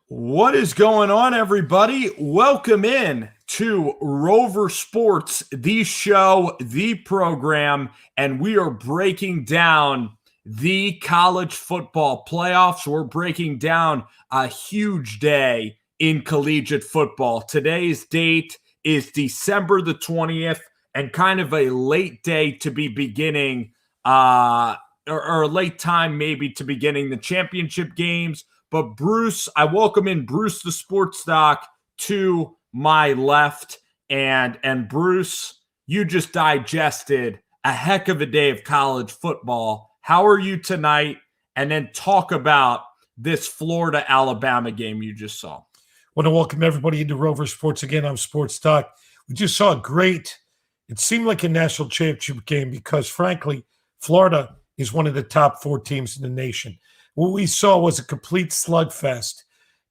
What is going on, everybody? Welcome in to Rover Sports, the show, the program, and we are breaking down the college football playoffs. We're breaking down a huge day in collegiate football. Today's date is December the 20th, and kind of a late day to be beginning, or a late time maybe to beginning the championship games. But Bruce, I welcome in Bruce the Sports Doc to my left. And Bruce, you just digested a heck of a day of college football. How are you tonight? And then talk about this Florida-Alabama game you just saw. I want to welcome everybody into Rover Sports again. I'm Sports Doc. We just saw it seemed like a national championship game because, frankly, Florida is one of the top 4 teams in the nation. What we saw was a complete slugfest,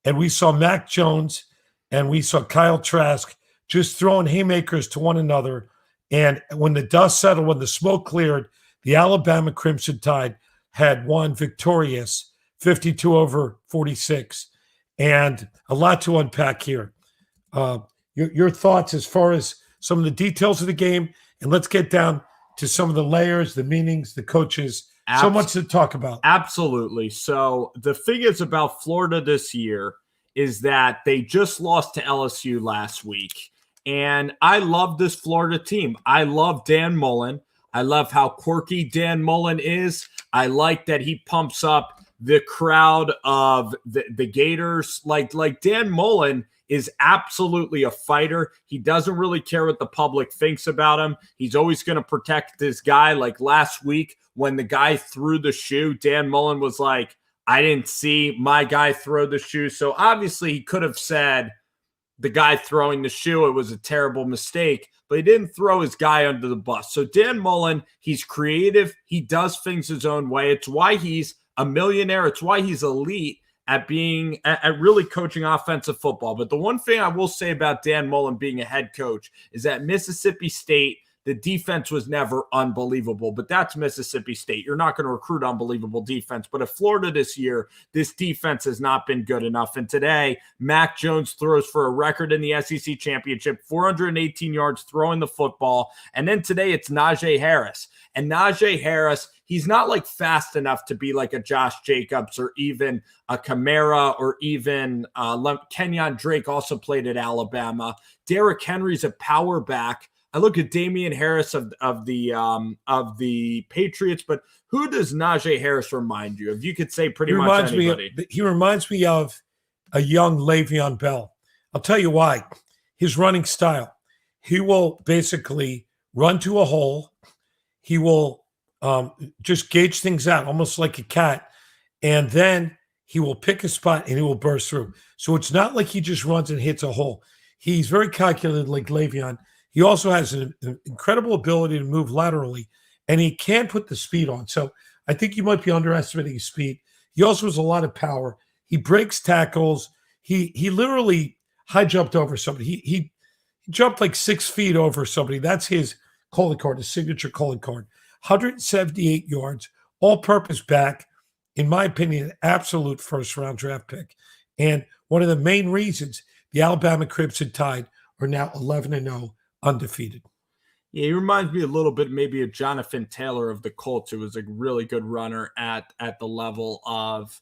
and we saw Mack Jones and we saw Kyle Trask just throwing haymakers to one another. And when the dust settled, when the smoke cleared, the Alabama Crimson Tide had won victorious 52-46. And a lot to unpack here. Your thoughts as far as some of the details of the game, and let's get down to some of the layers, the meanings, the coaches. So much to talk about. Absolutely. So the thing is about Florida this year is that they just lost to LSU last week. And I love this Florida team. I love Dan Mullen. I love how quirky Dan Mullen is. I like that he pumps up the crowd of the Gators. Like Dan Mullen is absolutely a fighter. He doesn't really care what the public thinks about him. He's always going to protect this guy. Like last week, when the guy threw the shoe, Dan Mullen was like, I didn't see my guy throw the shoe. So obviously he could have said the guy throwing the shoe, it was a terrible mistake, but he didn't throw his guy under the bus. So Dan Mullen, he's creative. He does things his own way. It's why he's a millionaire. It's why he's elite at really coaching offensive football. But the one thing I will say about Dan Mullen being a head coach is that Mississippi State, the defense was never unbelievable, but that's Mississippi State. You're not going to recruit unbelievable defense. But at Florida this year, this defense has not been good enough. And today, Mack Jones throws for a record in the SEC championship, 418 yards throwing the football. And then today, it's Najee Harris. And Najee Harris, he's not like fast enough to be like a Josh Jacobs or even a Kamara or even Kenyon Drake also played at Alabama. Derrick Henry's a power back. I look at Damian Harris of the Patriots, but who does Najee Harris remind you of? You could say pretty much anybody. He reminds me of a young Le'Veon Bell. I'll tell you why. His running style. He will basically run to a hole. He will just gauge things out, almost like a cat, and then he will pick a spot and he will burst through. So it's not like he just runs and hits a hole. He's very calculated like Le'Veon. He also has an incredible ability to move laterally, and he can put the speed on. So I think you might be underestimating his speed. He also has a lot of power. He breaks tackles. He literally high jumped over somebody. He jumped like 6 feet over somebody. That's his calling card, his signature calling card. 178 yards, all-purpose back. In my opinion, an absolute first-round draft pick. And one of the main reasons the Alabama Crimson Tide are now 11-0. Undefeated. Yeah, he reminds me a little bit maybe of Jonathan Taylor of the Colts, who was a really good runner at the level of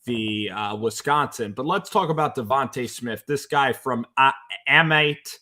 the Wisconsin. But let's talk about Devonta Smith, this guy from Amite,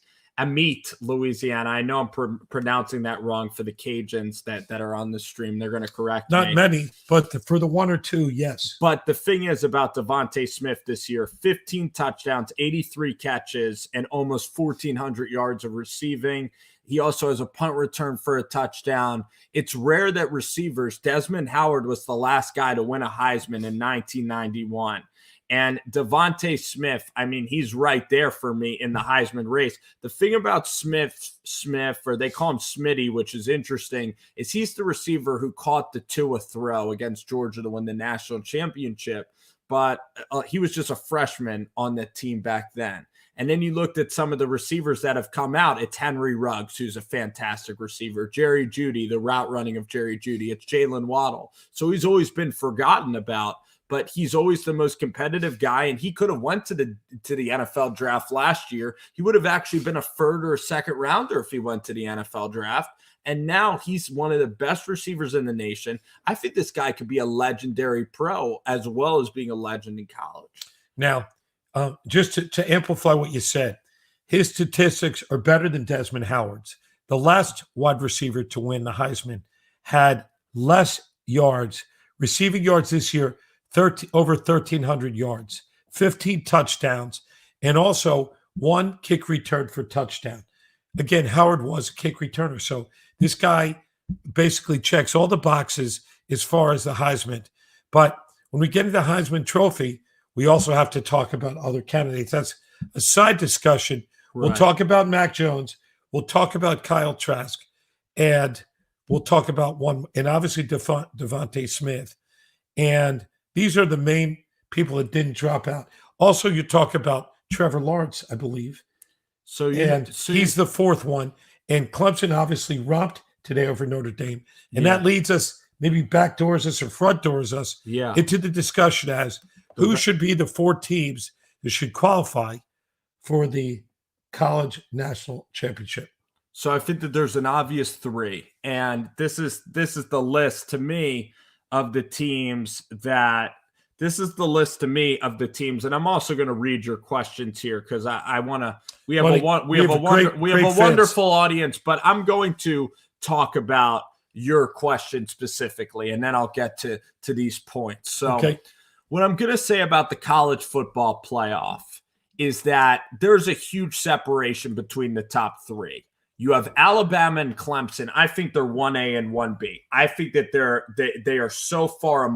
Louisiana. I know I'm pronouncing that wrong for the Cajuns that are on the stream. They're going to correct me. Not many, but for the 1 or 2, yes. But the thing is about Devonta Smith this year, 15 touchdowns, 83 catches, and almost 1,400 yards of receiving. He also has a punt return for a touchdown. It's rare that receivers, Desmond Howard was the last guy to win a Heisman in 1991. And Devonta Smith, I mean, he's right there for me in the Heisman race. The thing about Smith, or they call him Smitty, which is interesting, is he's the receiver who caught the Tua throw against Georgia to win the national championship. But he was just a freshman on the team back then. And then you looked at some of the receivers that have come out. It's Henry Ruggs, who's a fantastic receiver. Jerry Jeudy, the route running of Jerry Jeudy. It's Jalen Waddle. So he's always been forgotten about. but he's always the most competitive guy, and he could have went to the NFL draft last year. He would have actually been a third or a second rounder if he went to the NFL draft. And now he's one of the best receivers in the nation. I think this guy could be a legendary pro as well as being a legend in college. Now, just to amplify what you said, his statistics are better than Desmond Howard's. The last wide receiver to win the Heisman had less yards, receiving yards this year, over 1,300 yards, 15 touchdowns, and also one kick return for touchdown. Again, Howard was a kick returner. So this guy basically checks all the boxes as far as the Heisman. But when we get into the Heisman Trophy, we also have to talk about other candidates. That's a side discussion. Right. We'll talk about Mack Jones. We'll talk about Kyle Trask. And we'll talk about one, and obviously Devonta Smith. And these are the main people that didn't drop out. Also, you talk about Trevor Lawrence, I believe. He's the fourth one. And Clemson obviously romped today over Notre Dame. And that leads us, maybe backdoors us or front doors us into the discussion as who should be the 4 teams that should qualify for the college national championship. So I think that there's an obvious 3. And this is the list to me of the teams that this is the list to me of the teams, and I'm also going to read your questions here because I want to. We have a wonderful audience, but I'm going to talk about your question specifically, and then I'll get to these points. So, what I'm going to say about the college football playoff is that there's a huge separation between the top 3. You have Alabama and Clemson. I think they're 1A and 1B. I think that they are so far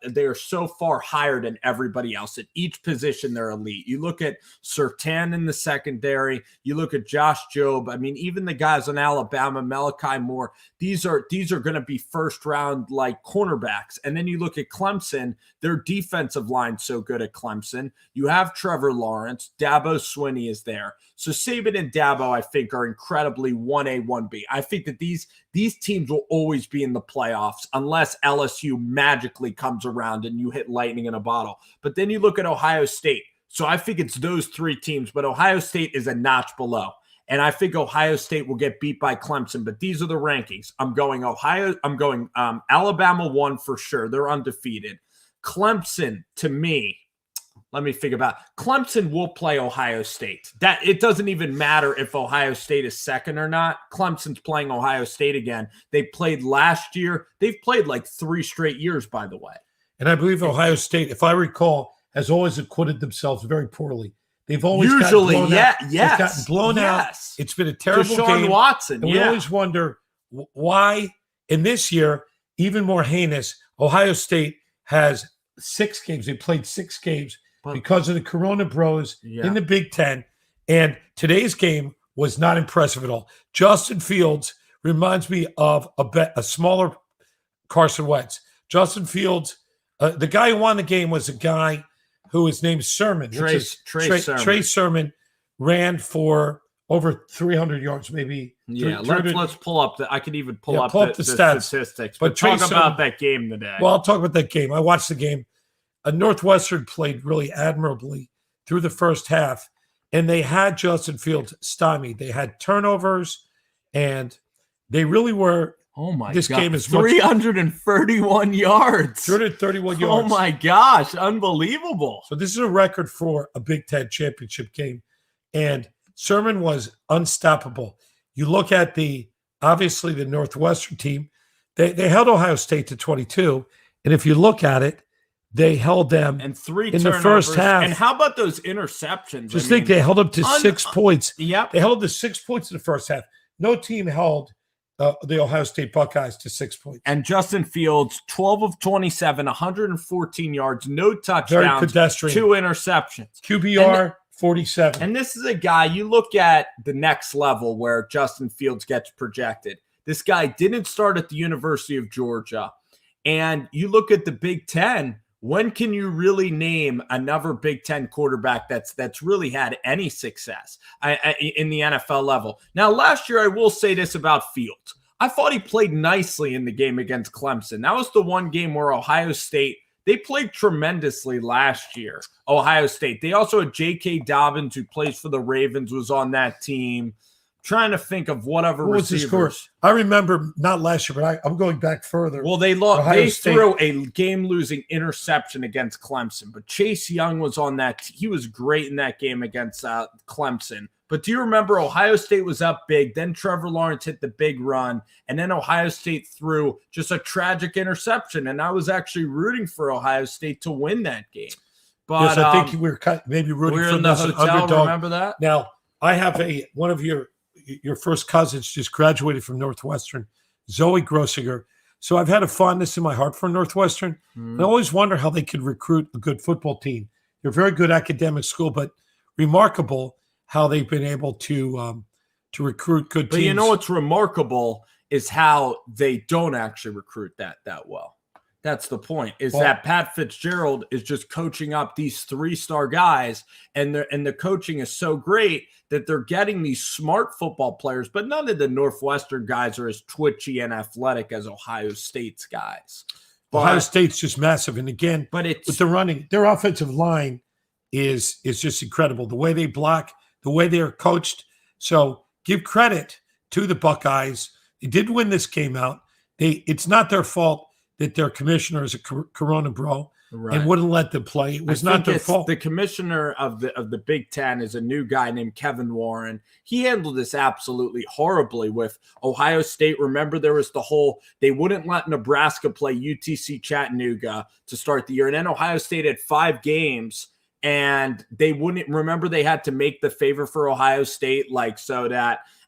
they are so far higher than everybody else at each position. They're elite. You look at Surtain in the secondary. You look at Josh Jobe. I mean, even the guys on Alabama, Malachi Moore. These are going to be first round like cornerbacks. And then you look at Clemson. Their defensive line's so good at Clemson. You have Trevor Lawrence. Dabo Swinney is there. So Saban and Dabo, I think, are incredibly 1A, 1B. I think that these teams will always be in the playoffs unless LSU magically comes around and you hit lightning in a bottle. But then you look at Ohio State. So I think it's those 3 teams, but Ohio State is a notch below. And I think Ohio State will get beat by Clemson, but these are the rankings. I'm going Alabama 1 for sure. They're undefeated. Clemson, to me, let me think about it. Clemson will play Ohio State. That it doesn't even matter if Ohio State is second or not. Clemson's playing Ohio State again. They played last year. They've played like 3 straight years, by the way. And I believe Ohio State, if I recall, has always acquitted themselves very poorly. They've always gotten blown out. It's been a terrible Deshaun game. Watson, and we always wonder why. In this year, even more heinous, Ohio State has 6 games. They played 6 games because of the Corona Bros in the Big Ten. And today's game was not impressive at all. Justin Fields reminds me of a smaller Carson Wentz. Justin Fields, the guy who won the game was a guy who is named Sermon. Trey Sermon ran for over 300 yards, maybe. Yeah, let's pull up I could even pull up the statistics. But talk about that game today. Well, I'll talk about that game. I watched the game. Northwestern played really admirably through the first half, and they had Justin Fields stymied. They had turnovers, and they really were. Oh my! This game is 331 yards. 331 yards. Oh my gosh! Unbelievable. So this is a record for a Big Ten championship game, and Sermon was unstoppable. You look at obviously the Northwestern team. They held Ohio State to 22, and if you look at it, they held them and 3 in the first half. And how about those interceptions? Think they held up to 6 points. Yep. They held up to 6 points in the first half. No team held the Ohio State Buckeyes to 6 points. And Justin Fields, 12 of 27, 114 yards, no touchdowns, very pedestrian, 2 interceptions. QBR 47. And this is a guy, you look at the next level where Justin Fields gets projected. This guy didn't start at the University of Georgia. And you look at the Big Ten. When can you really name another Big Ten quarterback that's really had any success in the NFL level? Now, last year, I will say this about Fields. I thought he played nicely in the game against Clemson. That was the one game where Ohio State, They played tremendously last year, Ohio State. They also had J.K. Dobbins, who plays for the Ravens, was on that team. Trying to think of whatever what was the score? I remember not last year, but I'm going back further. Well, they lost. They threw a game-losing interception against Clemson, but Chase Young was on that. He was great in that game against Clemson. But do you remember Ohio State was up big? Then Trevor Lawrence hit the big run, and then Ohio State threw just a tragic interception. And I was actually rooting for Ohio State to win that game. But yes, I think we were maybe rooting for the hotel. Underdog. Remember that? Now I have one of your first cousins just graduated from Northwestern, Zoe Grossinger. So I've had a fondness in my heart for Northwestern. I always wonder how they could recruit a good football team. They're a very good academic school, but remarkable how they've been able to recruit good teams. But you know what's remarkable is how they don't actually recruit that well. That's the point, that Pat Fitzgerald is just coaching up these 3-star guys, and the coaching is so great that they're getting these smart football players, but none of the Northwestern guys are as twitchy and athletic as Ohio State's guys. Ohio State's just massive. And again, with the running, their offensive line is just incredible. The way they block, the way they are coached. So give credit to the Buckeyes. They did win this game out. It's not their fault that their commissioner is a Corona bro and wouldn't let them play. It was not their fault. The commissioner of the Big Ten is a new guy named Kevin Warren. He handled this absolutely horribly with Ohio State. Remember, there was they wouldn't let Nebraska play UTC Chattanooga to start the year. And then Ohio State had 5 games, and they wouldn't. Remember, they had to make the favor for Ohio State,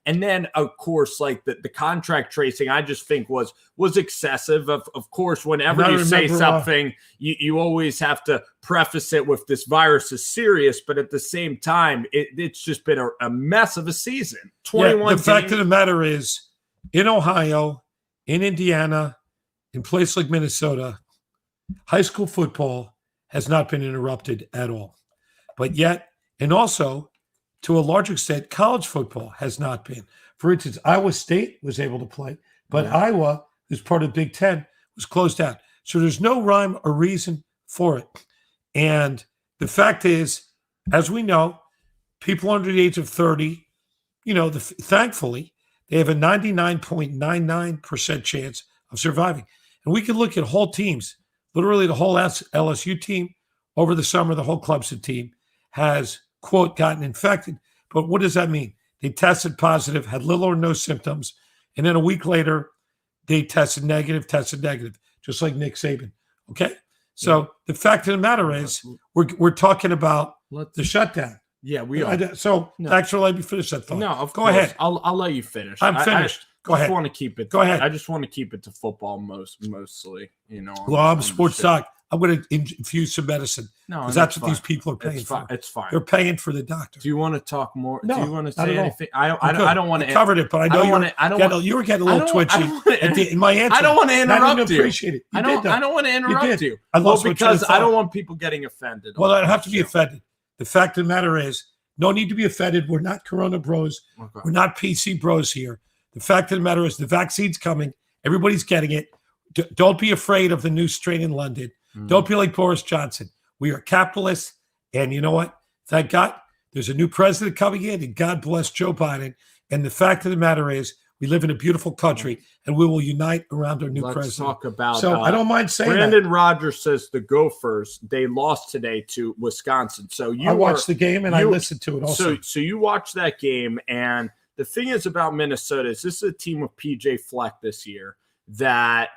and then, of course, the contract tracing, I just think was excessive. Of course, whenever you say something, you always have to preface it with this virus is serious. But at the same time, it's just been a mess of a season. 21. The fact of the matter is, in Ohio, in Indiana, in places like Minnesota, high school football has not been interrupted at all. But yet, and also, to a large extent, college football has not been. For instance, Iowa State was able to play, but Iowa, who's part of the Big Ten, was closed down. So there's no rhyme or reason for it. And the fact is, as we know, people under the age of 30, thankfully, they have a 99.99% chance of surviving. And we can look at whole teams, literally the whole LSU team over the summer, the whole Clemson team has, quote, gotten infected. But what does that mean? They tested positive, had little or no symptoms, and then a week later, they tested negative, just like Nick Saban. Okay? So the fact of the matter is, we're talking about the shutdown. Yeah, we are. Thanks for letting me finish that thought. No, Go ahead. I'll let you finish. I'm finished. Go ahead. Want to keep it. Go ahead. I just want to keep it to football mostly. Well, I'm sports doc. I'm going to infuse some medicine because that's what these people are paying for. It's fine. They're paying for the doctor. Do you want to talk more? No, do you want to say anything? I don't want to covered it, but I know you were getting a little twitchy in my answer. I don't want to interrupt you. Appreciate it. I don't want to interrupt you. Because I don't want people getting offended. Well, I don't have to be offended. The fact of the matter is, no need to be offended. We're not Corona bros. Okay. We're not PC bros here. The fact of the matter is, the vaccine's coming. Everybody's getting it. Don't be afraid of the new strain in London. Don't be like Boris Johnson. We are capitalists, and you know what? Thank God there's a new president coming in, and God bless Joe Biden. And the fact of the matter is, we live in a beautiful country, and we will unite around our new president. Let's talk about. So I don't mind saying Brandon Rogers says the Gophers, they lost today to Wisconsin. So I watched the game and I listened to it also. So you watched that game, and the thing is about Minnesota is this is a team with PJ Fleck this year that.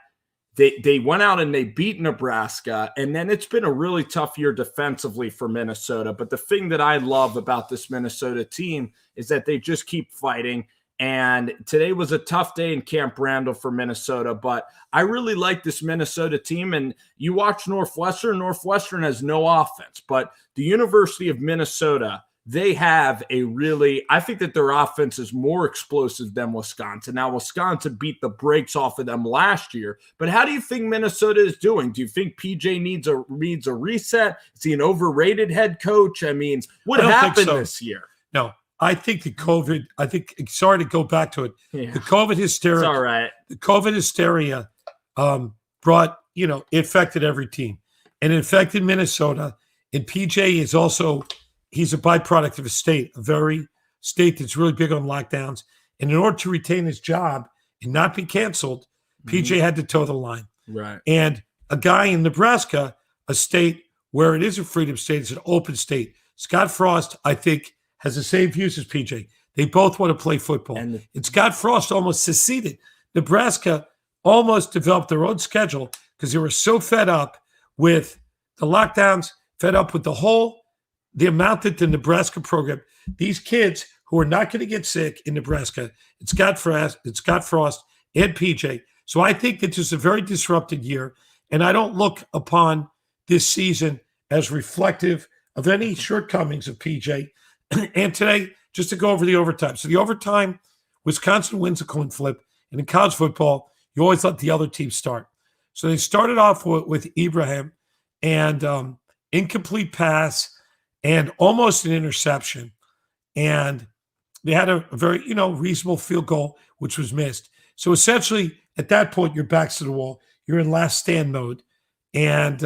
They went out and they beat Nebraska, and then it's been a really tough year defensively for Minnesota. But the thing that I love about this Minnesota team is that they just keep fighting. And today was a tough day in Camp Randall for Minnesota, but I really like this Minnesota team. And you watch Northwestern. Northwestern has no offense, but the University of Minnesota, they have I think that their offense is more explosive than Wisconsin. Now, Wisconsin beat the brakes off of them last year, but how do you think Minnesota is doing? Do you think PJ needs a reset? Is he an overrated head coach? I mean, what happened this year? No, I think sorry to go back to it. Yeah. The COVID hysteria. It's all right. The COVID hysteria brought, it affected every team. and it affected Minnesota. And PJ is also, he's a byproduct of a state, a very state that's really big on lockdowns. And in order to retain his job and not be canceled, PJ had to toe the line. Right. And a guy in Nebraska, a state where it is a freedom state, it's an open state. Scott Frost, I think, has the same views as PJ. They both want to play football. And Scott Frost almost seceded. Nebraska almost developed their own schedule because they were so fed up with the lockdowns, fed up with the amount that the Nebraska program, these kids who are not going to get sick in Nebraska, it's Scott Frost and PJ. So I think that this is a very disrupted year, and I don't look upon this season as reflective of any shortcomings of PJ. And today, just to go over the overtime. So the overtime, Wisconsin wins a coin flip, and in college football, you always let the other team start. So they started off with Ibrahim and incomplete pass and almost an interception. And they had a very, reasonable field goal, which was missed. So essentially, at that point, your back's to the wall. You're in last stand mode. And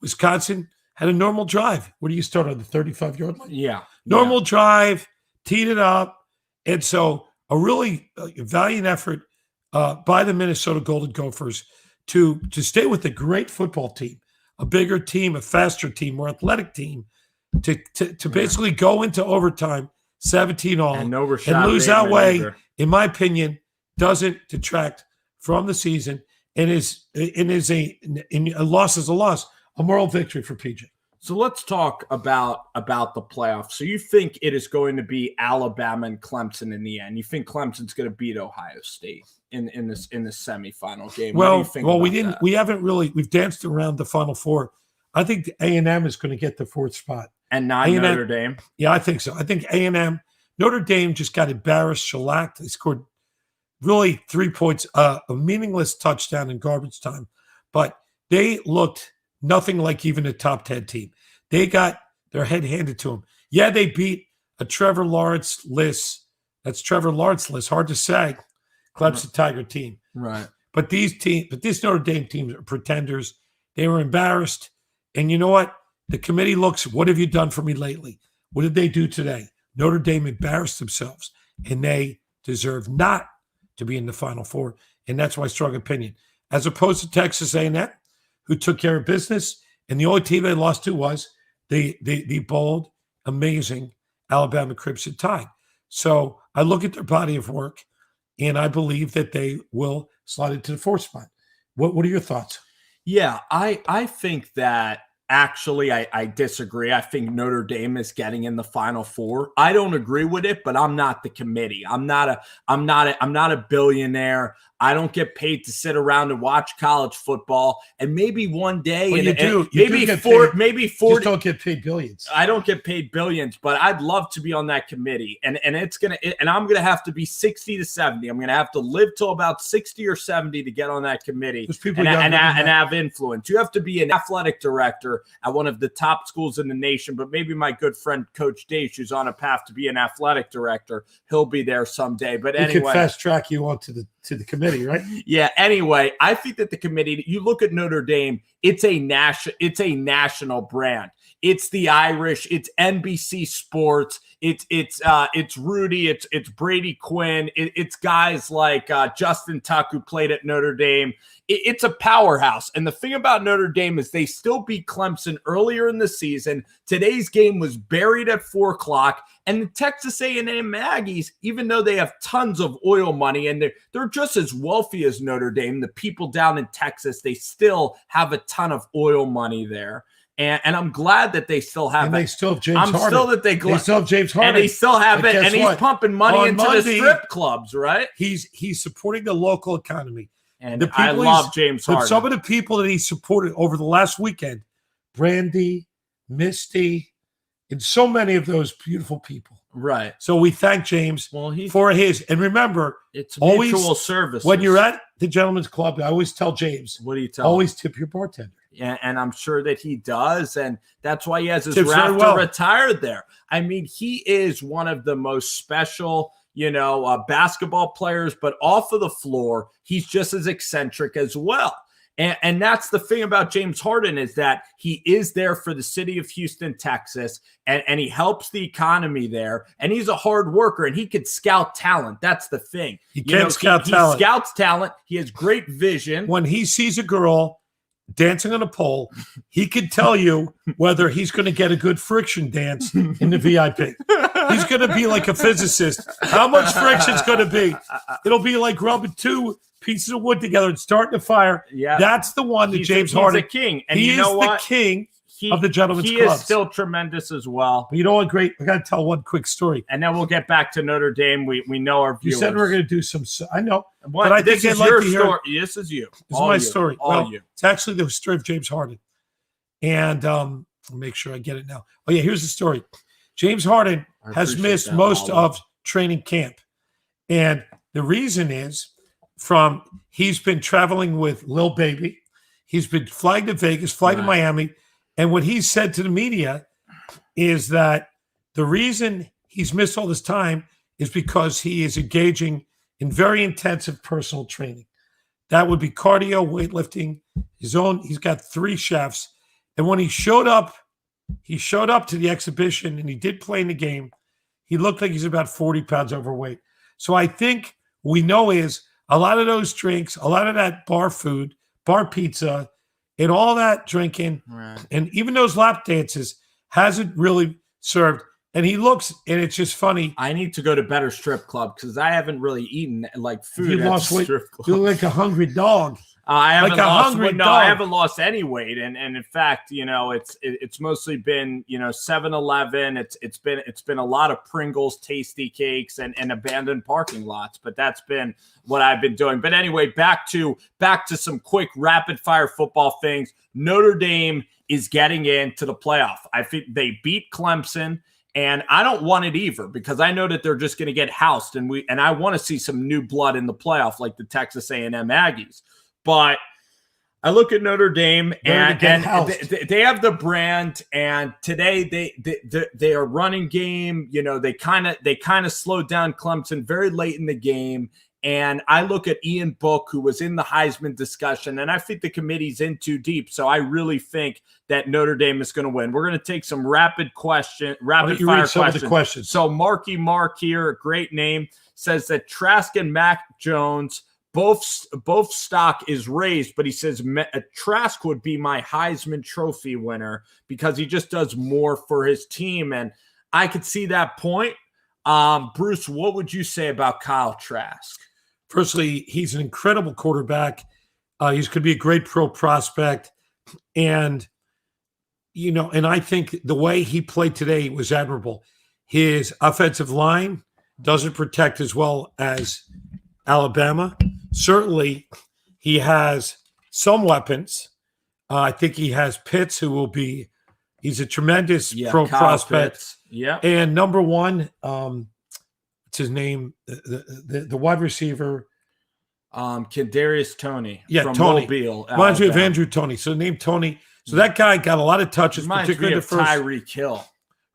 Wisconsin had a normal drive. Where do you start on the 35-yard line? Yeah. Normal drive, teed it up. And so a really valiant effort by the Minnesota Golden Gophers to stay with a great football team, a bigger team, a faster team, more athletic team, to basically go into overtime 17-all and lose that way, in my opinion, doesn't detract from the season and is a loss is a loss, a moral victory for PJ. So let's talk about the playoffs. So you think it is going to be Alabama and Clemson in the end? You think Clemson's going to beat Ohio State in the semifinal game? We've danced around the Final Four. I think A&M is going to get the fourth spot. And not A&M, Notre Dame? Yeah, I think so. I think A&M, Notre Dame just got embarrassed, shellacked. They scored really 3 points, a meaningless touchdown in garbage time. But they looked nothing like even a top 10 team. They got their head handed to them. Yeah, they beat a Trevor Lawrence list. That's Trevor Lawrence list. Hard to say. Clemson Tiger team. Right. But these Notre Dame teams are pretenders. They were embarrassed. And you know what? The committee looks, what have you done for me lately? What did they do today? Notre Dame embarrassed themselves, and they deserve not to be in the Final Four. And that's my strong opinion. As opposed to Texas A&M, who took care of business, and the only team they lost to was the bold, amazing Alabama Crimson Tide. So I look at their body of work, and I believe that they will slide into the fourth spot. What are your thoughts? Yeah, I think that actually I disagree. I think Notre Dame is getting in the Final Four. I don't agree with it, but I'm not the committee. I'm not a billionaire. I don't get paid to sit around and watch college football. And maybe one day, well, maybe 40. You don't get paid billions. I don't get paid billions, but I'd love to be on that committee. And I'm gonna have to be 60 to 70. I'm gonna have to live till about 60 or 70 to get on that committee and have influence. You have to be an athletic director at one of the top schools in the nation. But maybe my good friend Coach Dave, who's on a path to be an athletic director, he'll be there someday. But anyway, we could fast track you on to the committee, right? Yeah. Anyway, I think that the committee, you look at Notre Dame, it's a national brand. It's the Irish, it's NBC Sports, it's Rudy, it's Brady Quinn, it's guys like Justin Tuck, who played at Notre Dame. It's a powerhouse. And the thing about Notre Dame is they still beat Clemson earlier in the season. Today's game was buried at 4:00. And the Texas A&M Aggies, even though they have tons of oil money and they're just as wealthy as Notre Dame, the people down in Texas, they still have a ton of oil money there. And I'm glad that they still have it. They still have James Harden. They still have James Harden. And they still have it. And he's pumping money into the strip clubs, right? He's supporting the local economy. And I love James Harden. But some of the people that he supported over the last weekend, Brandy, Misty, and so many of those beautiful people. Right. So we thank James for his. And remember, it's mutual service. When you're at the Gentlemen's Club, I always tell James, what do you tell him? Always tip your bartender. Yeah, and I'm sure that he does, and that's why he has his rafter retired there. I mean, he is one of the most special, basketball players, but off of the floor, he's just as eccentric as well. And that's the thing about James Harden, is that he is there for the city of Houston, Texas, and he helps the economy there. And he's a hard worker, and he can scout talent. That's the thing. He can scout talent. He scouts talent. He has great vision. When he sees a girl dancing on a pole, he can tell you whether he's going to get a good friction dance in the VIP. He's going to be like a physicist. How much friction's going to be? It'll be like rubbing two pieces of wood together and starting a fire. Yeah, that's the one that James Harden. He's a king, and you know what? The king of the gentleman's clubs. He is still tremendous as well. But you know what? Great. I got to tell one quick story, and then we'll get back to Notre Dame. We know our viewers. You said we're going to do some. I know, but I think it's your story. This is you. This is my story. All you. It's actually the story of James Harden, and I'll make sure I get it now. Oh yeah, here's the story. James Harden has missed most of training camp, and the reason is he's been traveling with Lil Baby. He's been flying to Vegas, flying to Miami. And what he said to the media is that the reason he's missed all this time is because he is engaging in very intensive personal training. That would be cardio, weightlifting, he's got 3 chefs. And when he showed up to the exhibition and he did play in the game, he looked like he's about 40 pounds overweight. So I think we know is a lot of those drinks, a lot of that bar food, bar pizza, and all that drinking, and even those lap dances hasn't really served. And he looks, and it's just funny. I need to go to better strip club because I haven't really eaten like food. You lost weight. You look like a hungry dog. I haven't lost any weight, and in fact, it's mostly been 7-Eleven. It's been a lot of Pringles, tasty cakes, and abandoned parking lots. But that's been what I've been doing. But anyway, back to some quick rapid fire football things. Notre Dame is getting into the playoff. I think they beat Clemson. And I don't want it either because I know that they're just going to get housed, and I want to see some new blood in the playoff like the Texas A&M Aggies. But I look at Notre Dame, and they have the brand. And today they are running game. They kind of slowed down Clemson very late in the game. And I look at Ian Book, who was in the Heisman discussion, and I think the committee's in too deep. So I really think that Notre Dame is going to win. We're going to take some rapid fire questions. So Marky Mark here, a great name, says that Trask and Mack Jones, both stock is raised, but he says Trask would be my Heisman Trophy winner because he just does more for his team. And I could see that point. Bruce, what would you say about Kyle Trask? Firstly, he's an incredible quarterback. He's going to be a great pro prospect. And, and I think the way he played today was admirable. His offensive line doesn't protect as well as Alabama. Certainly, he has some weapons. I think he has Pitts, he's a tremendous pro Kyle prospect. Pitts. Yeah. And number one, what's his name? The wide receiver. Kadarius Toney. Yeah, from Toney. Mobile. Reminds me of Andrew Toney. So named Toney. So that guy got a lot of touches, particularly the first. Tyreek Hill.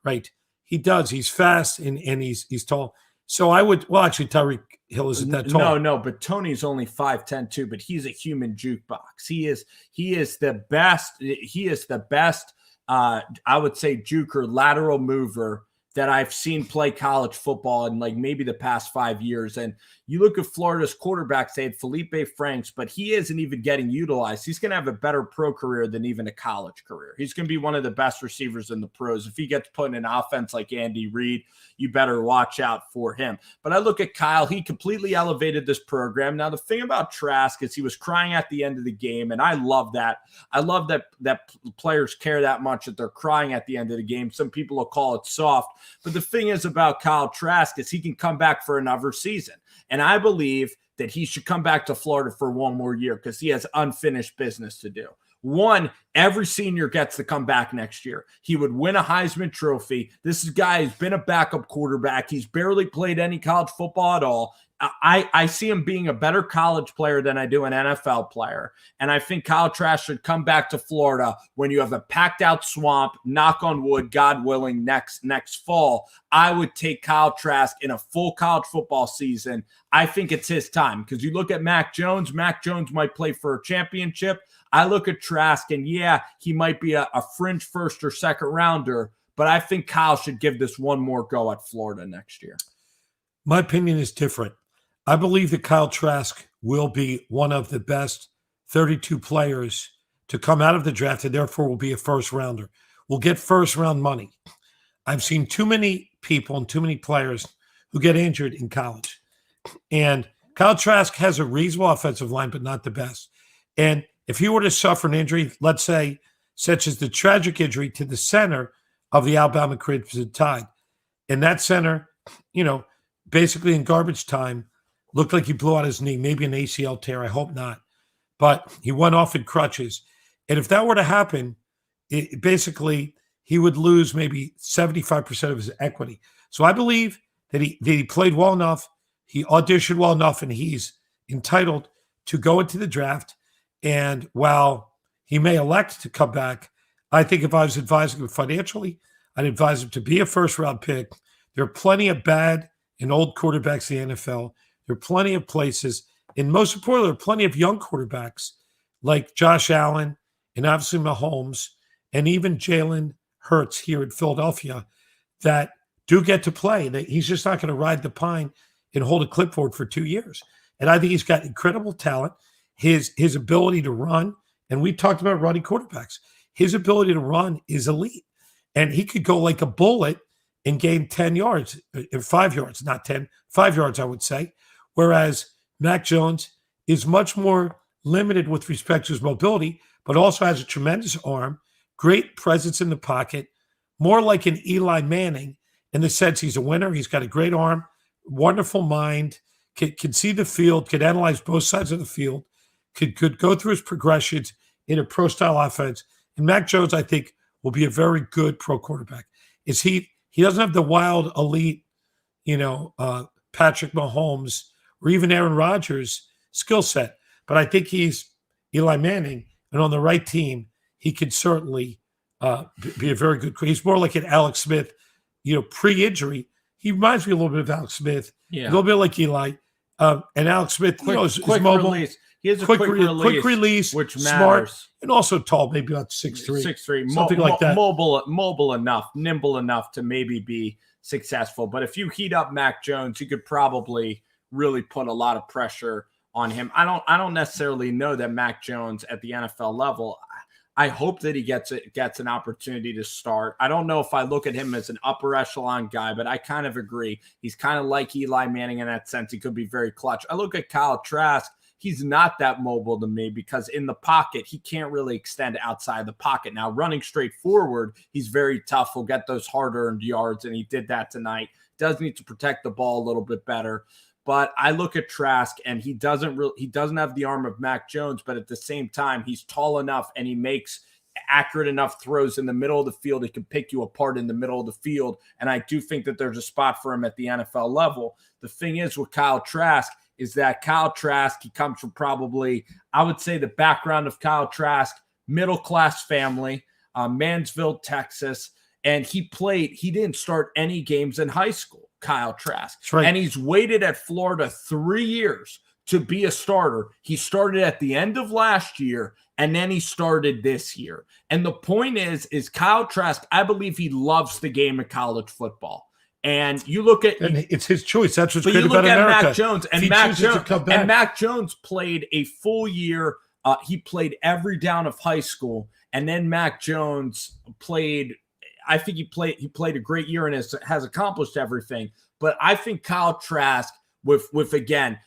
Right. He does. He's fast and he's tall. So I would, actually Tyreek Hill isn't that tall. No, but Tony's only 5'10" too, but he's a human jukebox. He is the best. He is the best. I would say juker lateral mover that I've seen play college football in like maybe the past 5 years. And you look at Florida's quarterbacks, they had Felipe Franks, but he isn't even getting utilized. He's going to have a better pro career than even a college career. He's going to be one of the best receivers in the pros. If he gets put in an offense like Andy Reid, you better watch out for him. But I look at Kyle, he completely elevated this program. Now, the thing about Trask is he was crying at the end of the game, and I love that. I love that players care that much that they're crying at the end of the game. Some people will call it soft. But the thing is about Kyle Trask is he can come back for another season. And I believe that he should come back to Florida for one more year because he has unfinished business to do. One, every senior gets to come back next year. He would win a Heisman Trophy. This guy has been a backup quarterback. He's barely played any college football at all. I see him being a better college player than I do an NFL player. And I think Kyle Trask should come back to Florida when you have a packed out swamp, knock on wood, God willing, next fall. I would take Kyle Trask in a full college football season. I think it's his time, because you look at Mack Jones might play for a championship. I look at Trask, and yeah, he might be a fringe first or second rounder, but I think Kyle should give this one more go at Florida next year. My opinion is different. I believe that Kyle Trask will be one of the best 32 players to come out of the draft, and therefore will be a first rounder. We'll get first round money. I've seen too many people and too many players who get injured in college. And Kyle Trask has a reasonable offensive line, but not the best. And if he were to suffer an injury, let's say, such as the tragic injury to the center of the Alabama Crimson Tide, and that center, basically in garbage time, looked like he blew out his knee, maybe an ACL tear. I hope not. But he went off in crutches. And if that were to happen, basically he would lose maybe 75% of his equity. So I believe that he played well enough, he auditioned well enough, and he's entitled to go into the draft. And while he may elect to come back, I think if I was advising him financially, I'd advise him to be a first-round pick. There are plenty of bad and old quarterbacks in the NFL. There are plenty of places, and most importantly, there are plenty of young quarterbacks like Josh Allen and obviously Mahomes and even Jalen Hurts here in Philadelphia that do get to play. He's just not going to ride the pine and hold a clipboard for 2 years. And I think he's got incredible talent. His ability to run, and we talked about running quarterbacks, his ability to run is elite. And he could go like a bullet and gain 10 yards, 5 yards, not 10, 5 yards, I would say. Whereas Mack Jones is much more limited with respect to his mobility, but also has a tremendous arm, great presence in the pocket, more like an Eli Manning in the sense he's a winner. He's got a great arm, wonderful mind, can see the field, can analyze both sides of the field, could go through his progressions in a pro-style offense. And Mack Jones, I think, will be a very good pro quarterback. He doesn't have the wild, elite, Patrick Mahomes or even Aaron Rodgers skill set. But I think he's Eli Manning, and on the right team, he could certainly be a very good. He's more like an Alex Smith, pre-injury. He reminds me a little bit of Alex Smith, a little bit like Eli. And Alex Smith, is mobile. Release. He has a quick release, which smart, matters. and also tall, maybe about 6'3", 6'3", something like that. Mobile enough, nimble enough to maybe be successful. But if you heat up Mack Jones, you could probably really put a lot of pressure on him. I don't necessarily know that Mack Jones at the NFL level. I hope that he gets an opportunity to start. I don't know if I look at him as an upper echelon guy, but I kind of agree. He's kind of like Eli Manning in that sense. He could be very clutch. I look at Kyle Trask. He's not that mobile to me because in the pocket, he can't really extend outside the pocket. Now, running straight forward, he's very tough. He'll get those hard-earned yards, and he did that tonight. Does need to protect the ball a little bit better. But I look at Trask, and he doesn't have the arm of Mack Jones, but at the same time, he's tall enough, and he makes accurate enough throws in the middle of the field. He can pick you apart in the middle of the field, and I do think that there's a spot for him at the NFL level. The thing is with Kyle Trask, is that Kyle Trask, he comes from probably, I would say the background of Kyle Trask, middle-class family, Mansfield, Texas, and he didn't start any games in high school, Kyle Trask. That's right. And he's waited at Florida 3 years to be a starter. He started at the end of last year, and then he started this year. And the point is Kyle Trask, I believe he loves the game of college football. And you look at, and it's his choice. That's what's but great you look about at America. Mack Jones, and Mack Jones played a full year. He played every down of high school, and then Mack Jones played. I think he played a great year and has accomplished everything. But I think Kyle Trask, with again,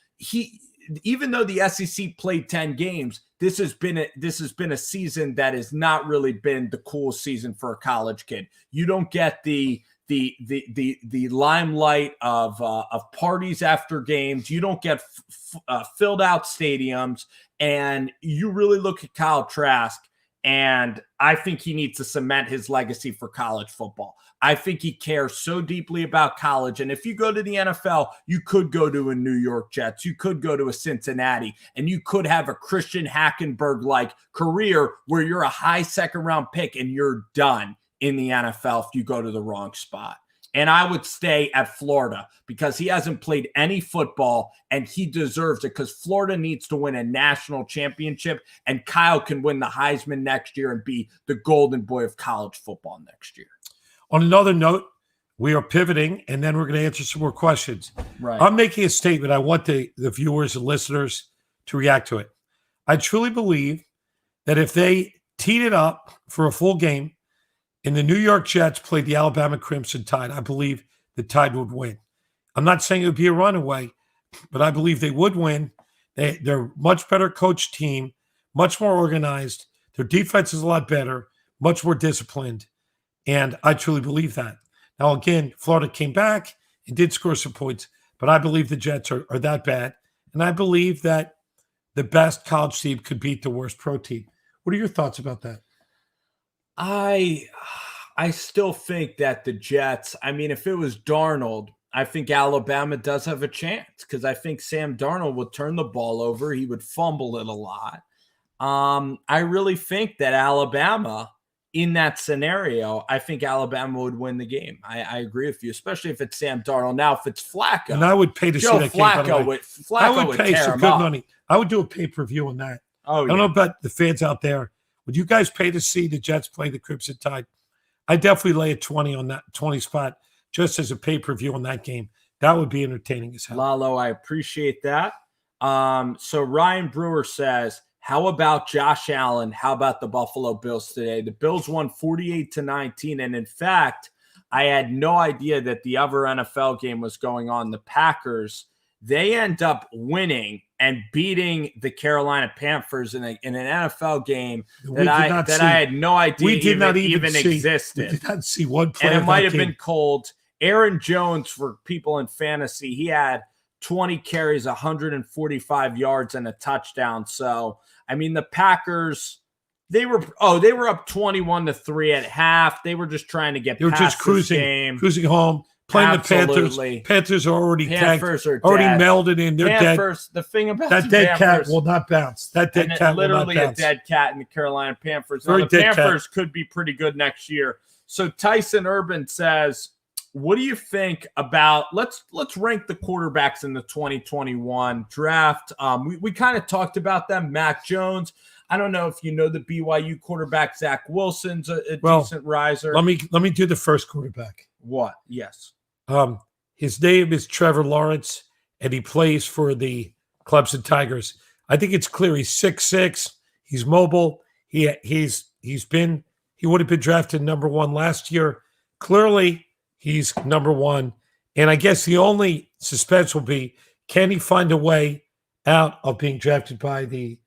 even though the SEC played 10 games, this has been a season that has not really been the coolest season for a college kid. You don't get the limelight of parties after games. You don't get filled out stadiums, and you really look at Kyle Trask, And I think he needs to cement his legacy for college football. I think he cares so deeply about college. And if you go to the NFL, you could go to a New York Jets. You could go to a Cincinnati. And you could have a Christian Hackenberg-like career where you're a high second-round pick and you're done in the NFL if you go to the wrong spot. And I would stay at Florida because he hasn't played any football and he deserves it because Florida needs to win a national championship and Kyle can win the Heisman next year and be the golden boy of college football next year. On another note, we are pivoting and then we're going to answer some more questions. Right. I'm making a statement. I want the viewers and listeners to react to it. I truly believe that if they teed it up for a full game, and the New York Jets played the Alabama Crimson Tide, I believe the Tide would win. I'm not saying it would be a runaway, but I believe they would win. They're a much better coached team, much more organized. Their defense is a lot better, much more disciplined, and I truly believe that. Now, again, Florida came back and did score some points, but I believe the Jets are that bad, and I believe that the best college team could beat the worst pro team. What are your thoughts about that? I still think that the Jets, I mean, if it was Darnold, I think Alabama does have a chance because I think Sam Darnold would turn the ball over. He would fumble it a lot. I really think that Alabama, in that scenario, I think Alabama would win the game. I agree with you, especially if it's Sam Darnold. Now, if it's Flacco. And I would pay to see that Flacco game. Flacco would pay some good money. I would do a pay-per-view on that. Oh, I don't know about the fans out there. Would you guys pay to see the Jets play the Crimson Tide? I definitely lay a 20 on that 20 spot just as a pay-per-view on that game. That would be entertaining as hell. Lalo, I appreciate that. So Ryan Brewer says, how about Josh Allen? How about the Buffalo Bills today? The Bills won 48-19. And in fact, I had no idea that the other NFL game was going on. The Packers, they end up winning and beating the Carolina Panthers in an NFL game that I had no idea even existed. We did not see one play. And it might have been cold. Aaron Jones, for people in fantasy, he had 20 carries, 145 yards, and a touchdown. So, I mean, the Packers, they were up 21-3 at half. They were just trying to get past this game. Cruising home. Playing Absolutely. the Panthers are already Panthers are already dead. melded in. They're Panthers, dead. The thing about that the dead Panthers, cat will not bounce. That dead cat will not bounce. Literally a dead cat in the Carolina Panthers. Very Now, the dead Panthers could be pretty good next year. So Tyson Urban says, what do you think about let's rank the quarterbacks in the 2021 draft? We kind of talked about them. Mack Jones. I don't know if you know the BYU quarterback. Zach Wilson's a decent riser. Let me do the first quarterback. What? Yes. His name is Trevor Lawrence, and he plays for the Clemson Tigers. I think it's clear he's 6'6". He's mobile. He would have been drafted number 1 last year. Clearly, he's number 1. And I guess the only suspense will be, can he find a way out of being drafted by the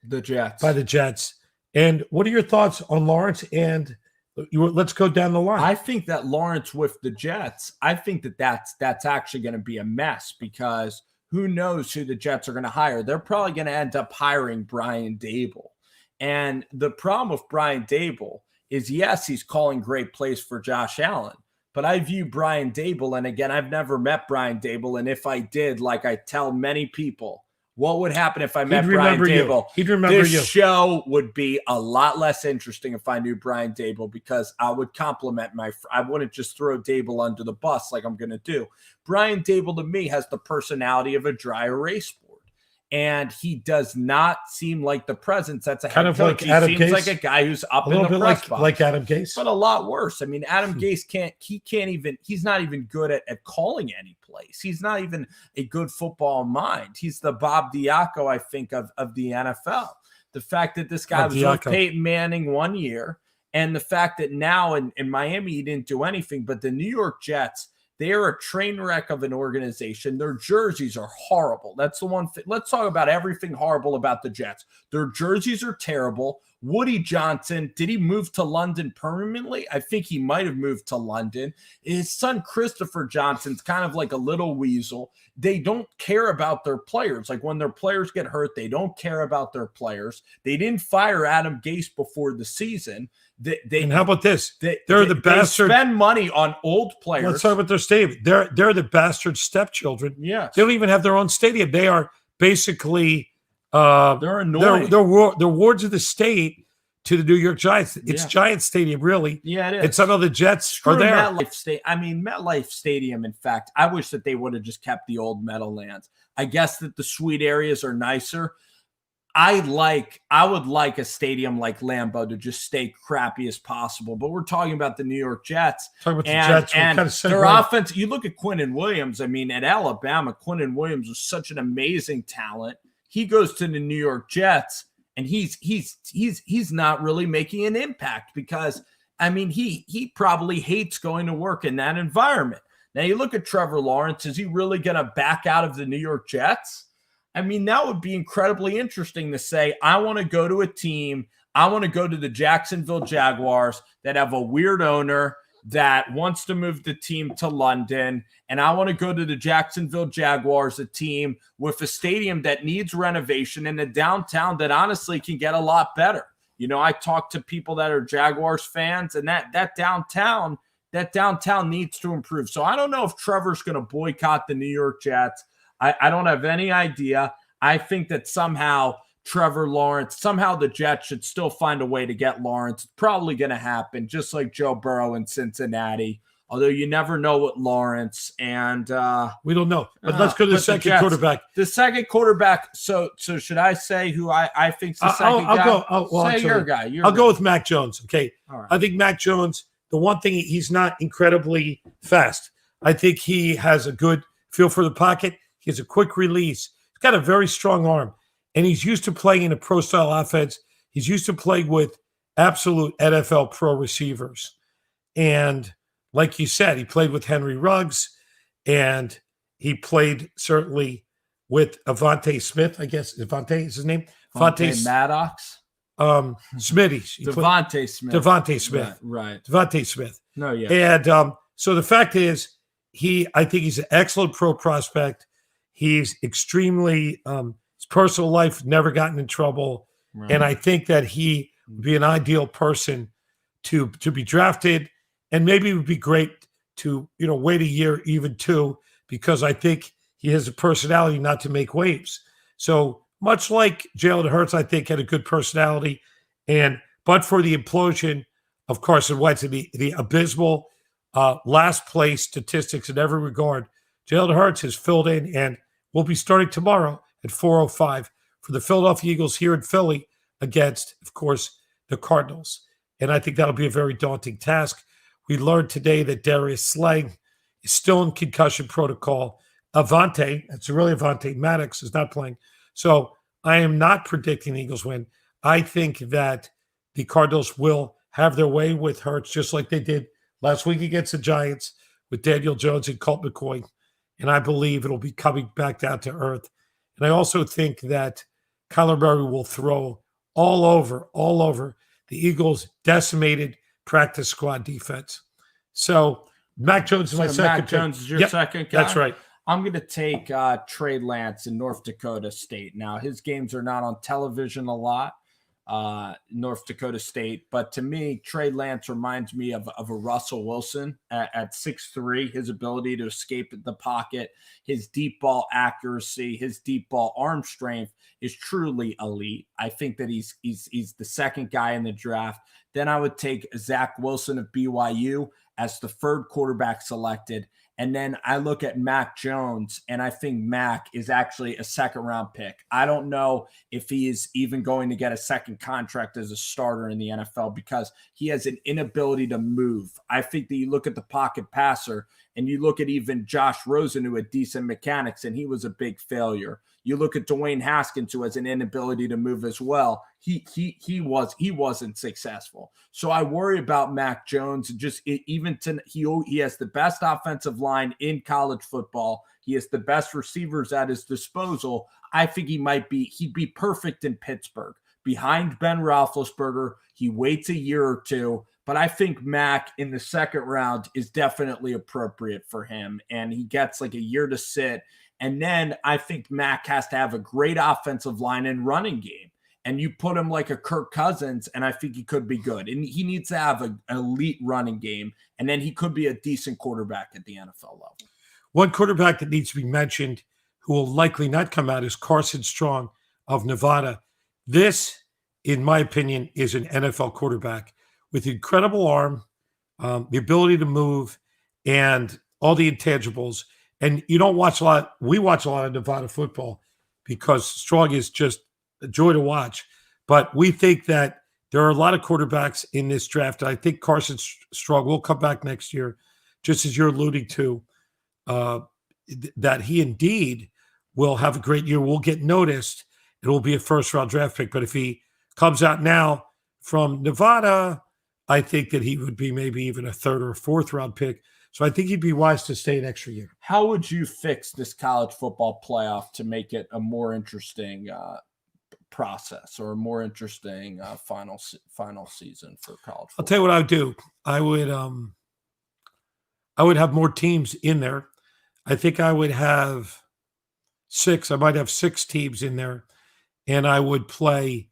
Jets? And what are your thoughts on Lawrence? And let's go down the line. I think that Lawrence with the Jets, I think that's actually going to be a mess because who knows who the Jets are going to hire. They're probably going to end up hiring Brian Daboll. And the problem with Brian Daboll is, yes, he's calling great plays for Josh Allen, but I view Brian Daboll, and again, I've never met Brian Daboll, and if I did, like I tell many people, what would happen if I met Brian Daboll? He'd remember you. This show would be a lot less interesting if I knew Brian Daboll because I would compliment I wouldn't just throw Daboll under the bus like I'm going to do. Brian Daboll, to me, has the personality of a dry erase board. And he does not seem like the presence that's a head coach. Like he Adam seems Gase? like a guy who's up a in little the bit press box. like Adam Gase. But a lot worse. I mean, Adam Gase he's not even good at calling any plays. He's not even a good football mind. He's the Bob Diaco, I think, of the NFL. The fact that this guy was with Peyton Manning 1 year, and the fact that now in Miami he didn't do anything, but the New York Jets, they are a train wreck of an organization. Their jerseys are horrible. That's the one thing. Let's talk about everything horrible about the Jets. Their jerseys are terrible. Woody Johnson, did he move to London permanently? I think he might have moved to London. His son, Christopher Johnson's kind of like a little weasel. They don't care about their players. Like when their players get hurt, they don't care about their players. They didn't fire Adam Gase before the season. And how about this? They're the bastard. They spend money on old players. Let's talk about their stadium. They're the bastard stepchildren. Yes. They don't even have their own stadium. They are basically they're annoying. They're wards of the state to the New York Giants. It's Giant Stadium, really. Yeah, it is. And some of the Jets are there. MetLife Stadium, in fact, I wish that they would have just kept the old Meadowlands. I guess that the suite areas are nicer. I would like a stadium like Lambeau to just stay crappy as possible. But we're talking about the New York Jets. Talking about the Jets. And their offense, you look at Quinnen Williams. I mean, at Alabama, Quinnen Williams was such an amazing talent. He goes to the New York Jets, and he's not really making an impact because, I mean, he probably hates going to work in that environment. Now, you look at Trevor Lawrence. Is he really going to back out of the New York Jets? I mean, that would be incredibly interesting to say, I want to go to a team. I want to go to the Jacksonville Jaguars that have a weird owner that wants to move the team to London. And I want to go to the Jacksonville Jaguars, a team with a stadium that needs renovation and a downtown that honestly can get a lot better. You know, I talk to people that are Jaguars fans, and that downtown needs to improve. So I don't know if Trevor's going to boycott the New York Jets. I don't have any idea. I think that somehow Trevor Lawrence, somehow the Jets should still find a way to get Lawrence. It's probably going to happen, just like Joe Burrow in Cincinnati. Although you never know with Lawrence. And we don't know. But let's go to the second quarterback. The second quarterback. So should I say who I think's the second guy? Say your guy. I'll go with Mack Jones. Okay. All right. I think Mack Jones, the one thing, he's not incredibly fast. I think he has a good feel for the pocket. He has a quick release. He's got a very strong arm. And he's used to playing in a pro-style offense. He's used to playing with absolute NFL pro receivers. And like you said, he played with Henry Ruggs. And he played certainly with Devonta Smith, I guess. Devonta is his name? Devonta Maddox? Smitty. Devonta Smith. Devonta Smith. Right. Devonta Smith. No, yeah. And so the fact is, I think he's an excellent pro prospect. He's extremely his personal life never gotten in trouble. Right. And I think that he would be an ideal person to be drafted. And maybe it would be great to, wait a year, even two, because I think he has a personality not to make waves. So much like Jalen Hurts, I think had a good personality. But for the implosion of Carson Wentz and the abysmal last place statistics in every regard, Jalen Hurts has filled in and will be starting tomorrow at 4:05 for the Philadelphia Eagles here in Philly against, of course, the Cardinals. And I think that'll be a very daunting task. We learned today that Darius Slay is still in concussion protocol. Avante Maddox is not playing. So I am not predicting the Eagles win. I think that the Cardinals will have their way with Hurts, just like they did last week against the Giants with Daniel Jones and Colt McCoy. And I believe it'll be coming back down to earth. And I also think that Kyler Murray will throw all over the Eagles' decimated practice squad defense. So Mack Jones is my second. Mack Jones is your second guy? That's right. I'm going to take Trey Lance in North Dakota State. Now, his games are not on television a lot, North Dakota State. But to me, Trey Lance reminds me of a Russell Wilson at 6'3", his ability to escape the pocket, his deep ball accuracy, his deep ball arm strength is truly elite. I think that he's the second guy in the draft. Then I would take Zach Wilson of BYU as the third quarterback selected. And then I look at Mack Jones, and I think Mack is actually a second-round pick. I don't know if he is even going to get a second contract as a starter in the NFL because he has an inability to move. I think that you look at the pocket passer, and you look at even Josh Rosen, who had decent mechanics, and he was a big failure. You look at Dwayne Haskins, who has an inability to move as well. He wasn't successful. So I worry about Mack Jones. He has the best offensive line in college football. He has the best receivers at his disposal. I think he'd be perfect in Pittsburgh behind Ben Roethlisberger. He waits a year or two, but I think Mack in the second round is definitely appropriate for him, and he gets like a year to sit. And then I think Mack has to have a great offensive line and running game. And you put him like a Kirk Cousins, and I think he could be good. And he needs to have an elite running game, and then he could be a decent quarterback at the NFL level. One quarterback that needs to be mentioned who will likely not come out is Carson Strong of Nevada. This, in my opinion, is an NFL quarterback with incredible arm, the ability to move, and all the intangibles. And you don't watch a lot. We watch a lot of Nevada football because Strong is just a joy to watch. But we think that there are a lot of quarterbacks in this draft. I think Carson Strong will come back next year, just as you're alluding to, that he indeed will have a great year, will get noticed. It will be a first-round draft pick. But if he comes out now from Nevada, I think that he would be maybe even a third or fourth-round pick. So I think he'd be wise to stay an extra year. How would you fix this college football playoff to make it a more interesting process or a more interesting final season for college football? I'll tell you what I would do. I would have more teams in there. I think I would have 6. I might have 6 teams in there, and I would play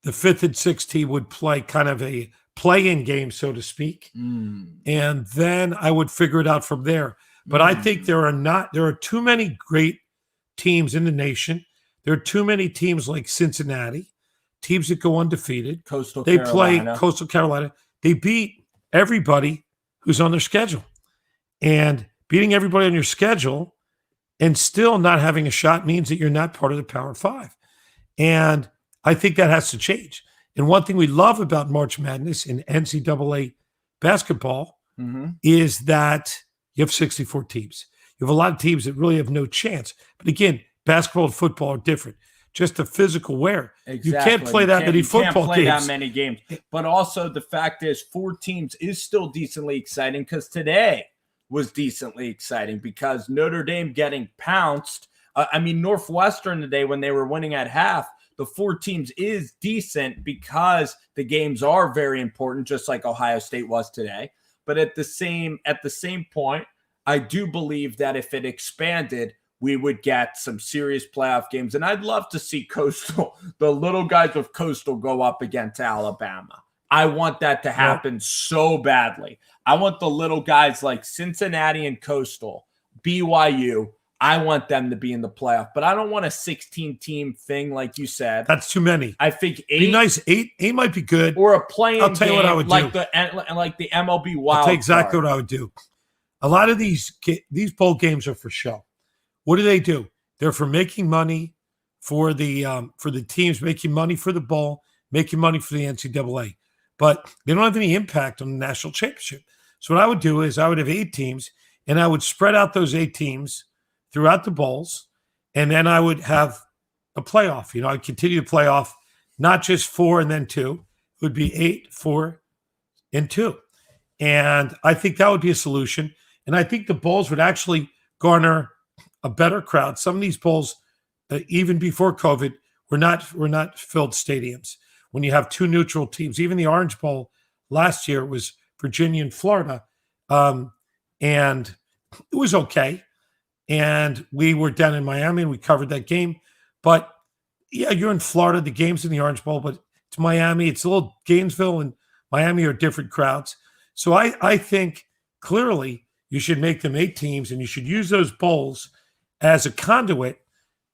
the 5th and 6th team would play kind of a play-in game, so to speak, and then I would figure it out from there. But I think there are too many great teams in the nation. There are too many teams like Cincinnati, teams that go undefeated. They play Coastal Carolina. They beat everybody who's on their schedule. And beating everybody on your schedule and still not having a shot means that you're not part of the Power 5. And I think that has to change. And one thing we love about March Madness in NCAA basketball is that you have 64 teams. You have a lot of teams that really have no chance. But again, basketball and football are different. Just the physical wear. Exactly. You can't play that many football games. You can't play that many games. But also the fact is 4 teams is still decently exciting because today was decently exciting because Notre Dame getting pounced. Northwestern today when they were winning at half, the 4 teams is decent because the games are very important, just like Ohio State was today. But at the same point, I do believe that if it expanded, we would get some serious playoff games. And I'd love to see Coastal, the little guys of Coastal, go up against Alabama. I want that to happen so badly. I want the little guys like Cincinnati and Coastal, BYU. I want them to be in the playoff, but I don't want a 16-team thing like you said. That's too many. I think 8. Be nice. 8 might be good. Or a playing I'll tell you what I would like do. like the MLB wild I'll tell you exactly card. what I would do. A lot of these bowl games are for show. What do? They're for making money for the teams, making money for the bowl, making money for the NCAA. But they don't have any impact on the national championship. So what I would do is I would have 8 teams, and I would spread out those 8 teams throughout the bowls, and then I would have a playoff. I'd continue the playoff, not just 4 and then 2. It would be 8, 4, and 2. And I think that would be a solution. And I think the bowls would actually garner a better crowd. Some of these bowls, even before COVID, were not filled stadiums. When you have 2 neutral teams, even the Orange Bowl last year was Virginia and Florida, and it was okay. And we were down in Miami and we covered that game. But yeah, you're in Florida. The game's in the Orange Bowl, but it's Miami. It's a little Gainesville and Miami are different crowds. So I think clearly you should make them 8 teams and you should use those bowls as a conduit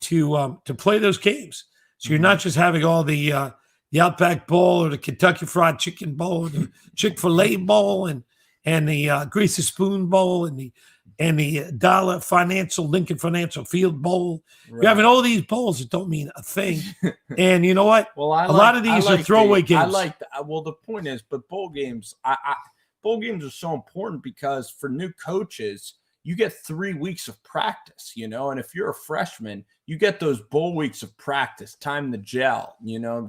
to play those games. So you're not just having all the Outback Bowl or the Kentucky Fried Chicken Bowl, or the Chick-fil-A Bowl, and the Greasy Spoon Bowl, and the Lincoln Financial Field Bowl. Right. You're having all these bowls that don't mean a thing. And you know what? Well, a lot of these are throwaway games. The point is, but bowl games are so important because for new coaches, you get 3 weeks of practice, and if you're a freshman, you get those bowl weeks of practice, time to gel,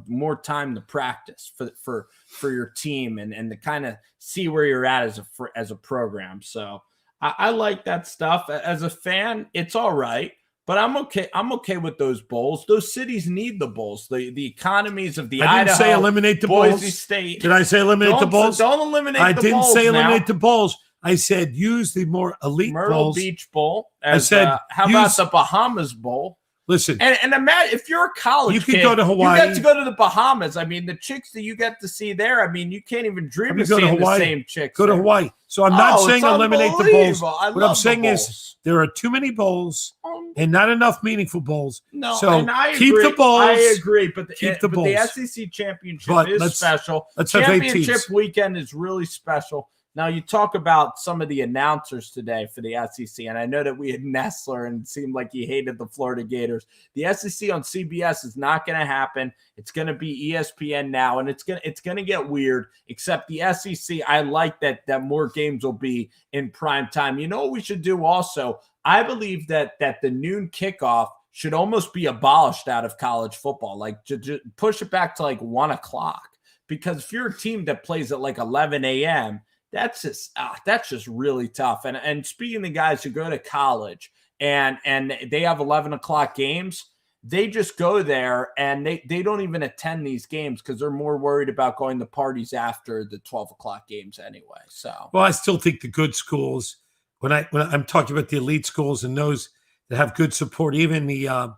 more time to practice for your team and to kind of see where you're at as a program. So I like that stuff. As a fan, it's all right, But I'm okay. I'm okay with those bowls. Those cities need the bowls. The economies of the I didn't say eliminate the Boise bowls. State. Did I say eliminate the bowls? Don't eliminate the bowls. I didn't say eliminate the bowls. I said use the more elite Myrtle bowls. Beach Bowl. I said how about the Bahamas Bowl? Listen, and imagine if you're a college you kid, could go to Hawaii. You get to go to the Bahamas. I mean, the chicks that you get to see there. I mean, you can't even dream of seeing the same chicks. Go to Hawaii. So I'm not saying eliminate the bowls. What I'm saying is there are too many bowls and not enough meaningful bowls. No, so and I keep agree. the bowls. I agree, but the SEC championship is special. Championship weekend is really special. Now, you talk about some of the announcers today for the SEC, and I know that we had Nestler, and it seemed like he hated the Florida Gators. The SEC on CBS is not going to happen. It's going to be ESPN now, and it's going to get weird, except the SEC, I like that more games will be in prime time. You know what we should do also? I believe that the noon kickoff should almost be abolished out of college football, like to push it back to like 1 o'clock, because if you're a team that plays at like 11 a.m., that's just really tough. And speaking of the guys who go to college and they have 11 o'clock games, they just go there and they don't even attend these games because they're more worried about going to parties after the 12 o'clock games anyway. So, well, I still think the good schools, when I'm talking about the elite schools and those that have good support, even the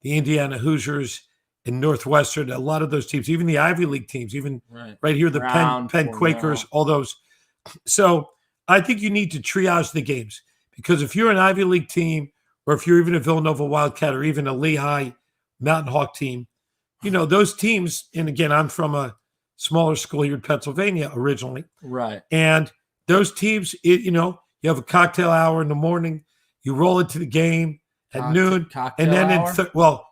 Indiana Hoosiers and Northwestern, a lot of those teams, even the Ivy League teams, even right here, the Penn Quakers, all those. So I think you need to triage the games, because if you're an Ivy League team, or if you're even a Villanova Wildcat or even a Lehigh Mountain Hawk team, those teams, and again, I'm from a smaller school here in Pennsylvania originally. Right. And those teams, you have a cocktail hour in the morning, you roll into the game at noon, and then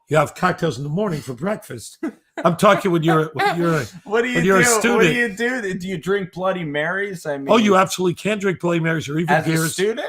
you have cocktails in the morning for breakfast. I'm talking when you're what do you do? What do you do? Do you drink Bloody Marys? I mean, you absolutely can drink Bloody Marys or even as beers. A student?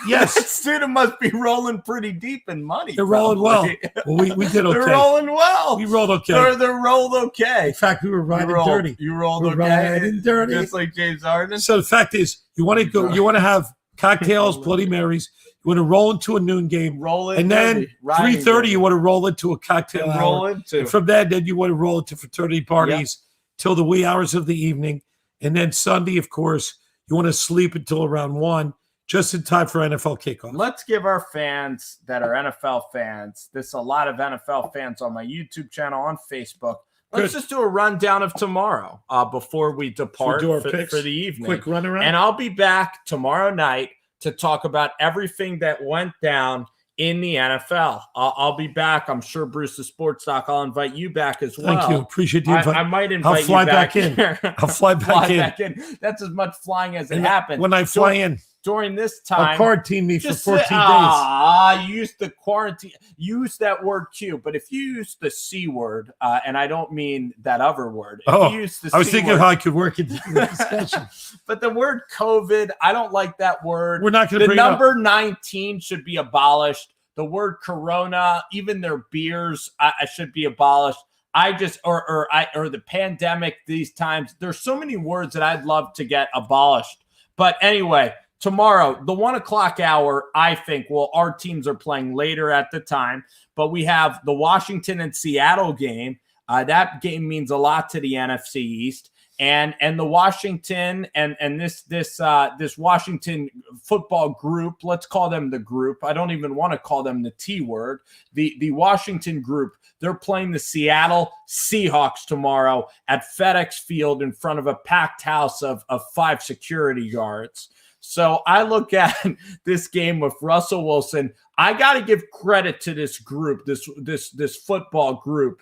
Yes. A student must be rolling pretty deep in money. They're rolling well. We did okay. They're rolling well. We rolled okay. They're rolled okay. In fact, we were riding dirty. You rolled okay. Riding dirty. Just like James Harden. So the fact is, you want to have cocktails, Bloody Marys. You want to roll into a noon game, and then 3:30 you want to roll into a cocktail hour. And from that, then you want to roll into fraternity parties till the wee hours of the evening, and then Sunday, of course, you want to sleep until around 1, just in time for NFL kickoff. Let's give our fans that are NFL fans. There's a lot of NFL fans on my YouTube channel, on Facebook. Let's just do a rundown of tomorrow before we depart for the evening. Quick run around, and I'll be back tomorrow night to talk about everything that went down in the NFL. I'll be back. I'm sure Bruce the Sports Doc. I'll invite you back as well. Thank you. Appreciate the invite. I might invite I'll fly you back in. I'll fly back in. That's as much flying as it happens. When I fly in. During this time, quarantine me for 14 days. You used the quarantine. Use that word Q, but if you use the C word, and I don't mean that other word. If you use the I was C thinking word, how I could work in the discussion. But the word COVID, I don't like that word. We're not going to bring number 19 should be abolished. The word Corona, even their beers, I should be abolished. I just or the pandemic. These times, there's so many words that I'd love to get abolished. But anyway. Tomorrow, the 1 o'clock hour, I think, our teams are playing later at the time, but we have the Washington and Seattle game. That game means a lot to the NFC East, and the Washington and this Washington football group. Let's call them the group. I don't even want to call them the T word. The Washington group. They're playing the Seattle Seahawks tomorrow at FedEx Field in front of a packed house of 5 security guards. So I look at this game with Russell Wilson. I got to give credit to this group, this football group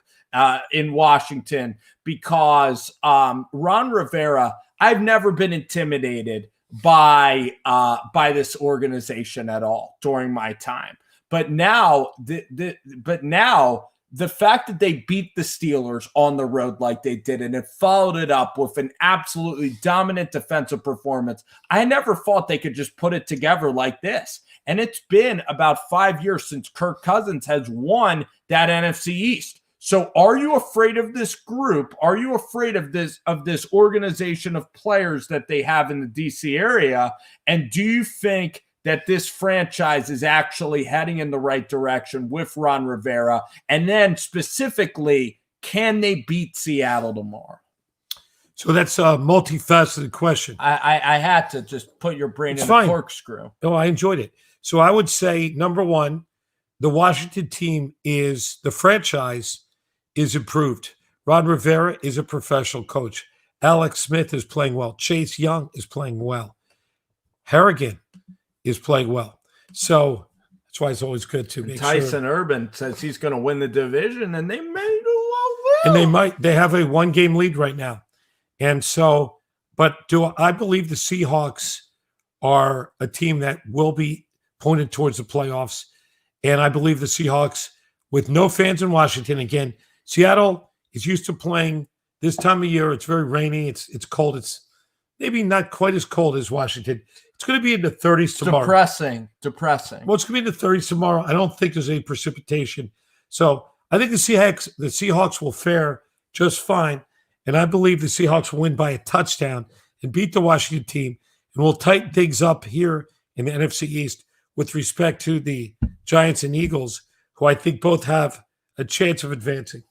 in Washington, because Ron Rivera, I've never been intimidated by this organization at all during my time. But now, the fact that they beat the Steelers on the road like they did, and it followed it up with an absolutely dominant defensive performance, I never thought they could just put it together like this. And it's been about 5 years since Kirk Cousins has won that NFC East. So are you afraid of this group? Are you afraid of this organization of players that they have in the DC area? And do you think that this franchise is actually heading in the right direction with Ron Rivera? And then specifically, can they beat Seattle tomorrow? So that's a multifaceted question. I had to just put your brain in a corkscrew. No, I enjoyed it. So I would say, number one, the Washington team the franchise is improved. Ron Rivera is a professional coach. Alex Smith is playing well. Chase Young is playing well. Harrigan is playing well. So that's why it's always good to make Tyson Urban says he's going to win the division, and they may do well. And they have a 1-game lead right now. And so, but I believe the Seahawks are a team that will be pointed towards the playoffs. And I believe the Seahawks, with no fans in Washington, again, Seattle is used to playing this time of year. It's very rainy. It's cold. It's maybe not quite as cold as Washington. It's going to be in the 30s tomorrow. Depressing. Well, it's going to be in the 30s tomorrow. I don't think there's any precipitation. So I think the Seahawks will fare just fine. And I believe the Seahawks will win by a touchdown and beat the Washington team. And we'll tighten things up here in the NFC East with respect to the Giants and Eagles, who I think both have a chance of advancing.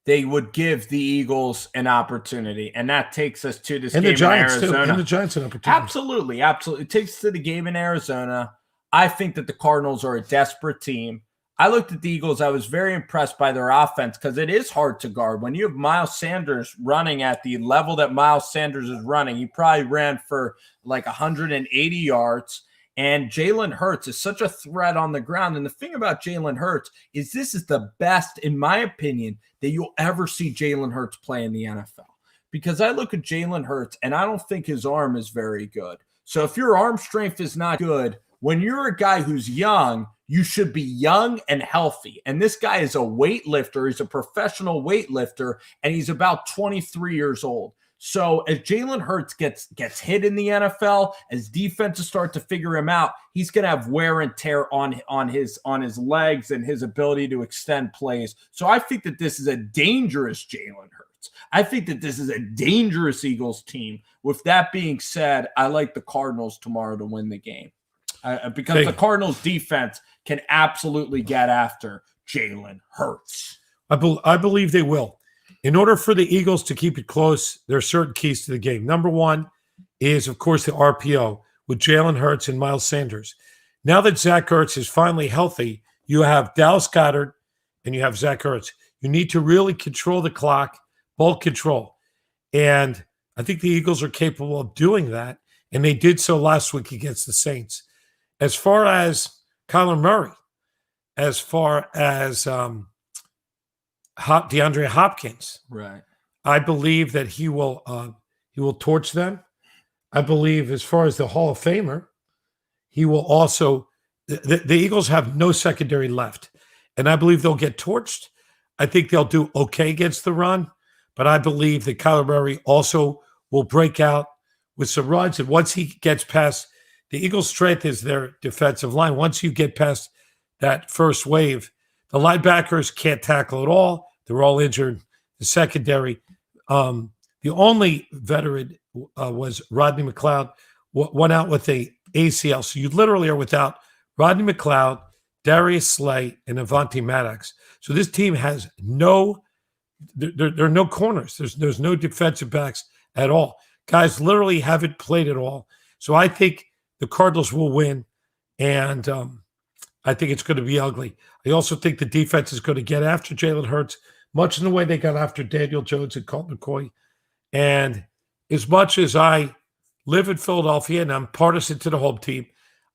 They would give the Eagles an opportunity, and that takes us to this game in Arizona. Too. And the Giants an opportunity. Absolutely. It takes us to the game in Arizona. I think that the Cardinals are a desperate team. I looked at the Eagles. I was very impressed by their offense because it is hard to guard. When you have Miles Sanders running at the level that Miles Sanders is running, he probably ran for like 180 yards. And Jalen Hurts is such a threat on the ground. And the thing about Jalen Hurts is this is the best, in my opinion, that you'll ever see Jalen Hurts play in the NFL. Because I look at Jalen Hurts, and I don't think his arm is very good. So if your arm strength is not good, when you're a guy who's young, you should be young and healthy. And this guy is a weightlifter. He's a professional weightlifter, and he's about 23 years old. So as Jalen Hurts gets hit in the NFL, as defenses start to figure him out, he's going to have wear and tear on his legs and his ability to extend plays. So I think that this is a dangerous Jalen Hurts. I think that this is a dangerous Eagles team. With that being said, I like the Cardinals tomorrow to win the game because the Cardinals defense can absolutely get after Jalen Hurts. I believe they will. In order for the Eagles to keep it close, there are certain keys to the game. Number one is, of course, the RPO with Jalen Hurts and Miles Sanders. Now that Zach Ertz is finally healthy, you have Dallas Goedert and you have Zach Ertz. You need to really control the clock, ball control. And I think the Eagles are capable of doing that, and they did so last week against the Saints. As far as Kyler Murray, as far as DeAndre Hopkins, right? I believe that he will torch them. I believe, as far as the Hall of Famer, he will also. The Eagles have no secondary left, and I believe they'll get torched. I think they'll do okay against the run, but I believe that Kyler Murray also will break out with some runs. And once he gets past, the Eagles' strength is their defensive line. Once you get past that first wave, the linebackers can't tackle at all. They're all injured. The secondary, the only veteran was Rodney McLeod, went out with a ACL. So you literally are without Rodney McLeod, Darius Slay, and Avonte Maddox. So this team has there are no corners. There's no defensive backs at all. Guys literally haven't played at all. So I think the Cardinals will win, and I think it's going to be ugly. I also think the defense is going to get after Jalen Hurts, much in the way they got after Daniel Jones and Colt McCoy. And as much as I live in Philadelphia and I'm partisan to the home team,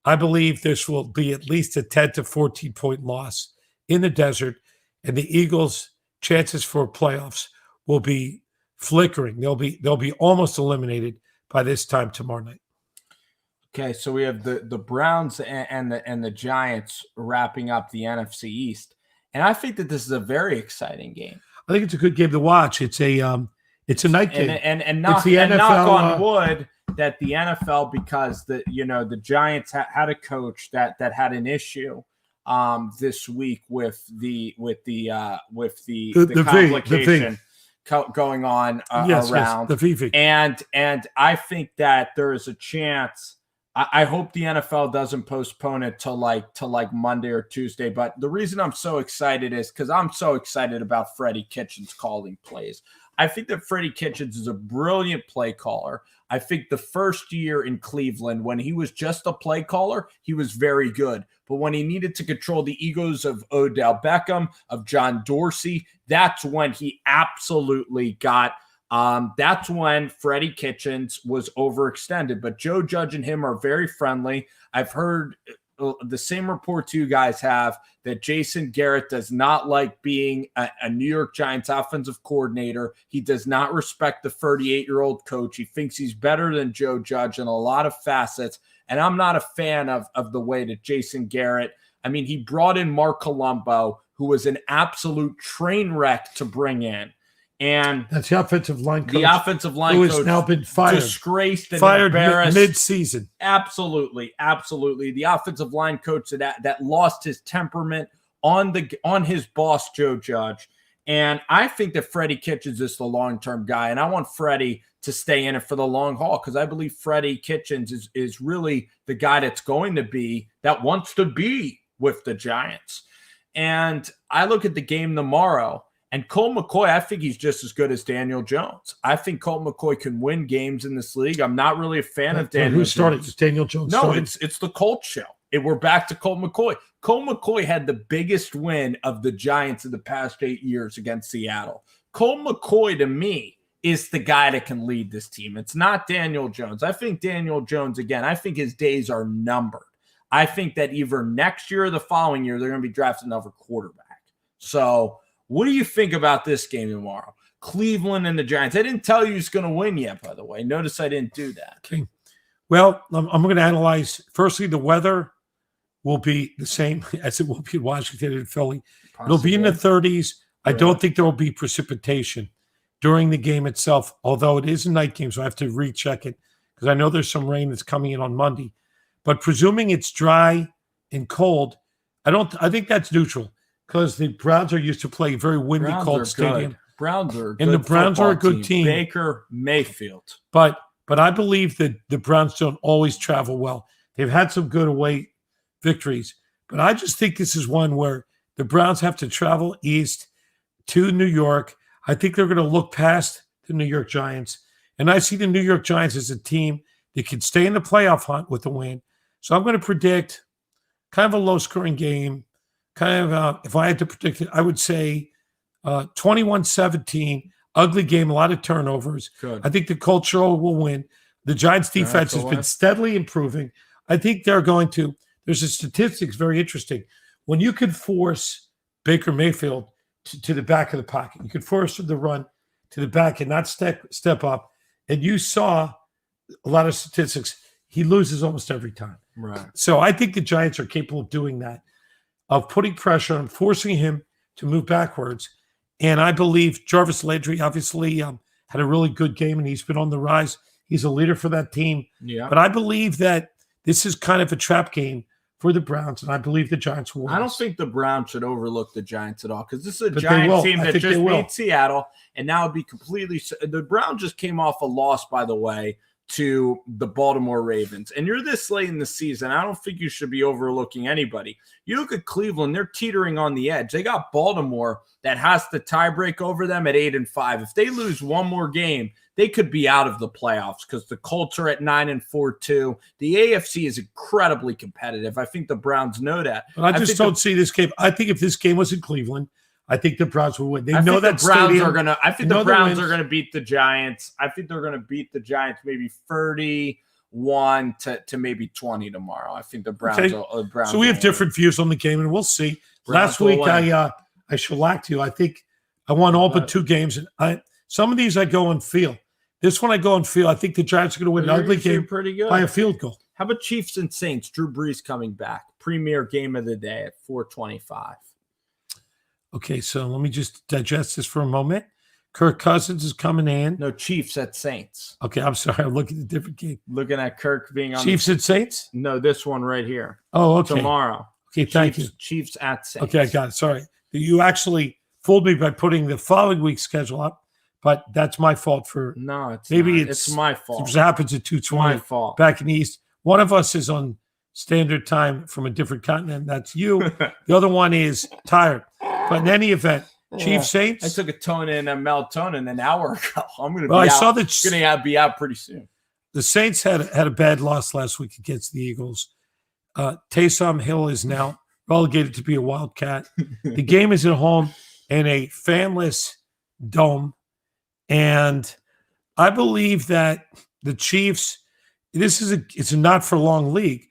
I believe this will be at least a 10 to 14-point loss in the desert, and the Eagles' chances for playoffs will be flickering. They'll be almost eliminated by this time tomorrow night. Okay, so we have the Browns and the Giants wrapping up the NFC East, and I think that this is a very exciting game. I think it's a good game to watch. It's a night game, and knock on wood that the NFL, because the Giants had a coach that had an issue this week with the complication going on around the VV. And I think that there is a chance I hope the NFL doesn't postpone it to like Monday or Tuesday. But the reason I'm so excited is because I'm so excited about Freddie Kitchens calling plays. I think that Freddie Kitchens is a brilliant play caller. I think the first year in Cleveland, when he was just a play caller, he was very good. But when he needed to control the egos of Odell Beckham, of John Dorsey, that's when he absolutely got that's when Freddie Kitchens was overextended. But Joe Judge and him are very friendly. I've heard the same reports you guys have, that Jason Garrett does not like being a New York Giants offensive coordinator. He does not respect the 38-year-old coach. He thinks he's better than Joe Judge in a lot of facets. And I'm not a fan of the way that Jason Garrett, I mean, he brought in Mark Colombo, who was an absolute train wreck to bring in. And that's the offensive line coach. The offensive line coach coach has now been fired. Disgraced and fired embarrassed. Mid-season. Absolutely. The offensive line coach that lost his temperament on his boss, Joe Judge. And I think that Freddie Kitchens is the long-term guy. And I want Freddie to stay in it for the long haul, because I believe Freddie Kitchens is really the guy that wants to be with the Giants. And I look at the game tomorrow, and Colt McCoy, I think he's just as good as Daniel Jones. I think Colt McCoy can win games in this league. I'm not really a fan of Daniel Jones. Who started? Daniel Jones No, started? it's the Colt show. We're back to Colt McCoy. Colt McCoy had the biggest win of the Giants in the past 8 years against Seattle. Colt McCoy, to me, is the guy that can lead this team. It's not Daniel Jones. I think Daniel Jones, again, I think his days are numbered. I think that either next year or the following year, they're going to be drafting another quarterback. So what do you think about this game tomorrow? Cleveland and the Giants. I didn't tell you who's going to win yet, by the way. Notice I didn't do that. Okay. Well, I'm going to analyze. Firstly, the weather will be the same as it will be in Washington and Philly. Possibly. It'll be in the 30s. I don't think there will be precipitation during the game itself, although it is a night game, so I have to recheck it because I know there's some rain that's coming in on Monday. But presuming it's dry and cold, I think that's neutral, because the Browns are used to playing very windy, cold stadium. Good. Browns are a and good the Browns are a good team. Baker Mayfield. But I believe that the Browns don't always travel well. They've had some good away victories, but I just think this is one where the Browns have to travel east to New York. I think they're going to look past the New York Giants, and I see the New York Giants as a team that can stay in the playoff hunt with a win. So I'm going to predict kind of a low-scoring game. Kind of, if I had to predict it, I would say 21-17, ugly game, a lot of turnovers. Good. I think the culture will win. The Giants' defense has been steadily improving. I think they're going to. There's a statistics very interesting. When you could force Baker Mayfield to the back of the pocket, you could force him to run to the back and not step up, and you saw a lot of statistics, he loses almost every time. Right. So I think the Giants are capable of doing that, of putting pressure on, forcing him to move backwards. And I believe Jarvis Landry obviously had a really good game, and he's been on the rise. He's a leader for that team. Yeah. But I believe that this is kind of a trap game for the Browns, and I believe the Giants will win. I don't think the Browns should overlook the Giants at all, because this is a Giants team that just beat Seattle, and now it'd be completely – the Browns just came off a loss, by the way, to the Baltimore Ravens. And you're this late in the season, I don't think you should be overlooking anybody. You look at Cleveland, they're teetering on the edge. They got Baltimore that has the tiebreak over them at 8-5. If they lose one more game, they could be out of the playoffs, because the Colts are at 9-4 too. The AFC is incredibly competitive. I think the Browns know that. But I just don't see this game. I think if this game was in Cleveland, I think the Browns will win. They know that the Browns stadium, are going to. I think the Browns are going to beat the Giants. I think they're going to beat the Giants maybe 31 to maybe 20 tomorrow. I think the Browns. Okay. So we have different views on the game, and we'll see. Last week I shellacked you. I think I won all but two games, and some of these I go on feel. This one I go on feel. I think the Giants are going to win an ugly game by a field goal. How about Chiefs and Saints? Drew Brees coming back. Premier game of the day at 4:25. Okay, so let me just digest this for a moment. Kirk Cousins is coming in. No, Chiefs at Saints. Okay, I'm sorry. I'm looking at a different game. Looking at Kirk being on Chiefs at Saints? No, this one right here. Oh, okay. Tomorrow. Okay, thank you. Chiefs at Saints. Okay, I got it. Sorry. You actually fooled me by putting the following week's schedule up, but that's my fault for no, it's maybe not. It's my fault. It happens at 2:20. My fault. Back in the East. One of us is on standard time from a different continent. That's you. The other one is tired. But in any event, Chiefs Saints. I took a Tonin and melatonin an hour ago. I'm going to Well, be I out. saw that Going to be out pretty soon. the Saints had a bad loss last week against the Eagles. Taysom Hill is now relegated to be a Wildcat. The game is at home in a fanless dome. And I believe that the Chiefs, it's a not for long league.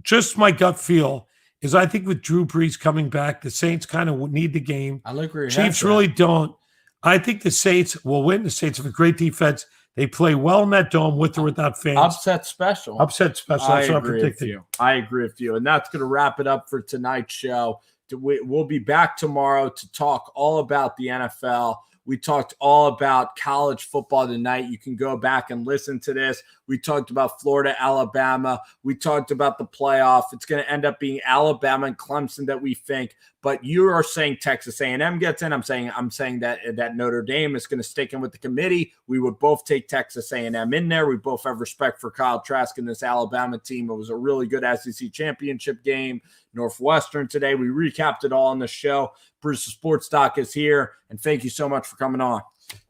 Just my gut feel is I think with Drew Brees coming back, the Saints kind of need the game. I like where your Chiefs really don't. I think the Saints will win. The Saints have a great defense. They play well in that dome with or without fans. Upset special. That's what I'm predicting. I agree with you. And that's going to wrap it up for tonight's show. We'll be back tomorrow to talk all about the NFL. We talked all about college football tonight. You can go back and listen to this. We talked about Florida, Alabama. We talked about the playoff. It's going to end up being Alabama and Clemson that we think. But you are saying Texas A&M gets in. I'm saying that Notre Dame is going to stick in with the committee. We would both take Texas A&M in there. We both have respect for Kyle Trask and this Alabama team. It was a really good SEC championship game. Northwestern today. We recapped it all on the show. Bruce's Sports Doc is here, and thank you so much for coming on.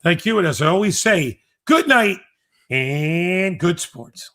Thank you. And as I always say, good night and good sports.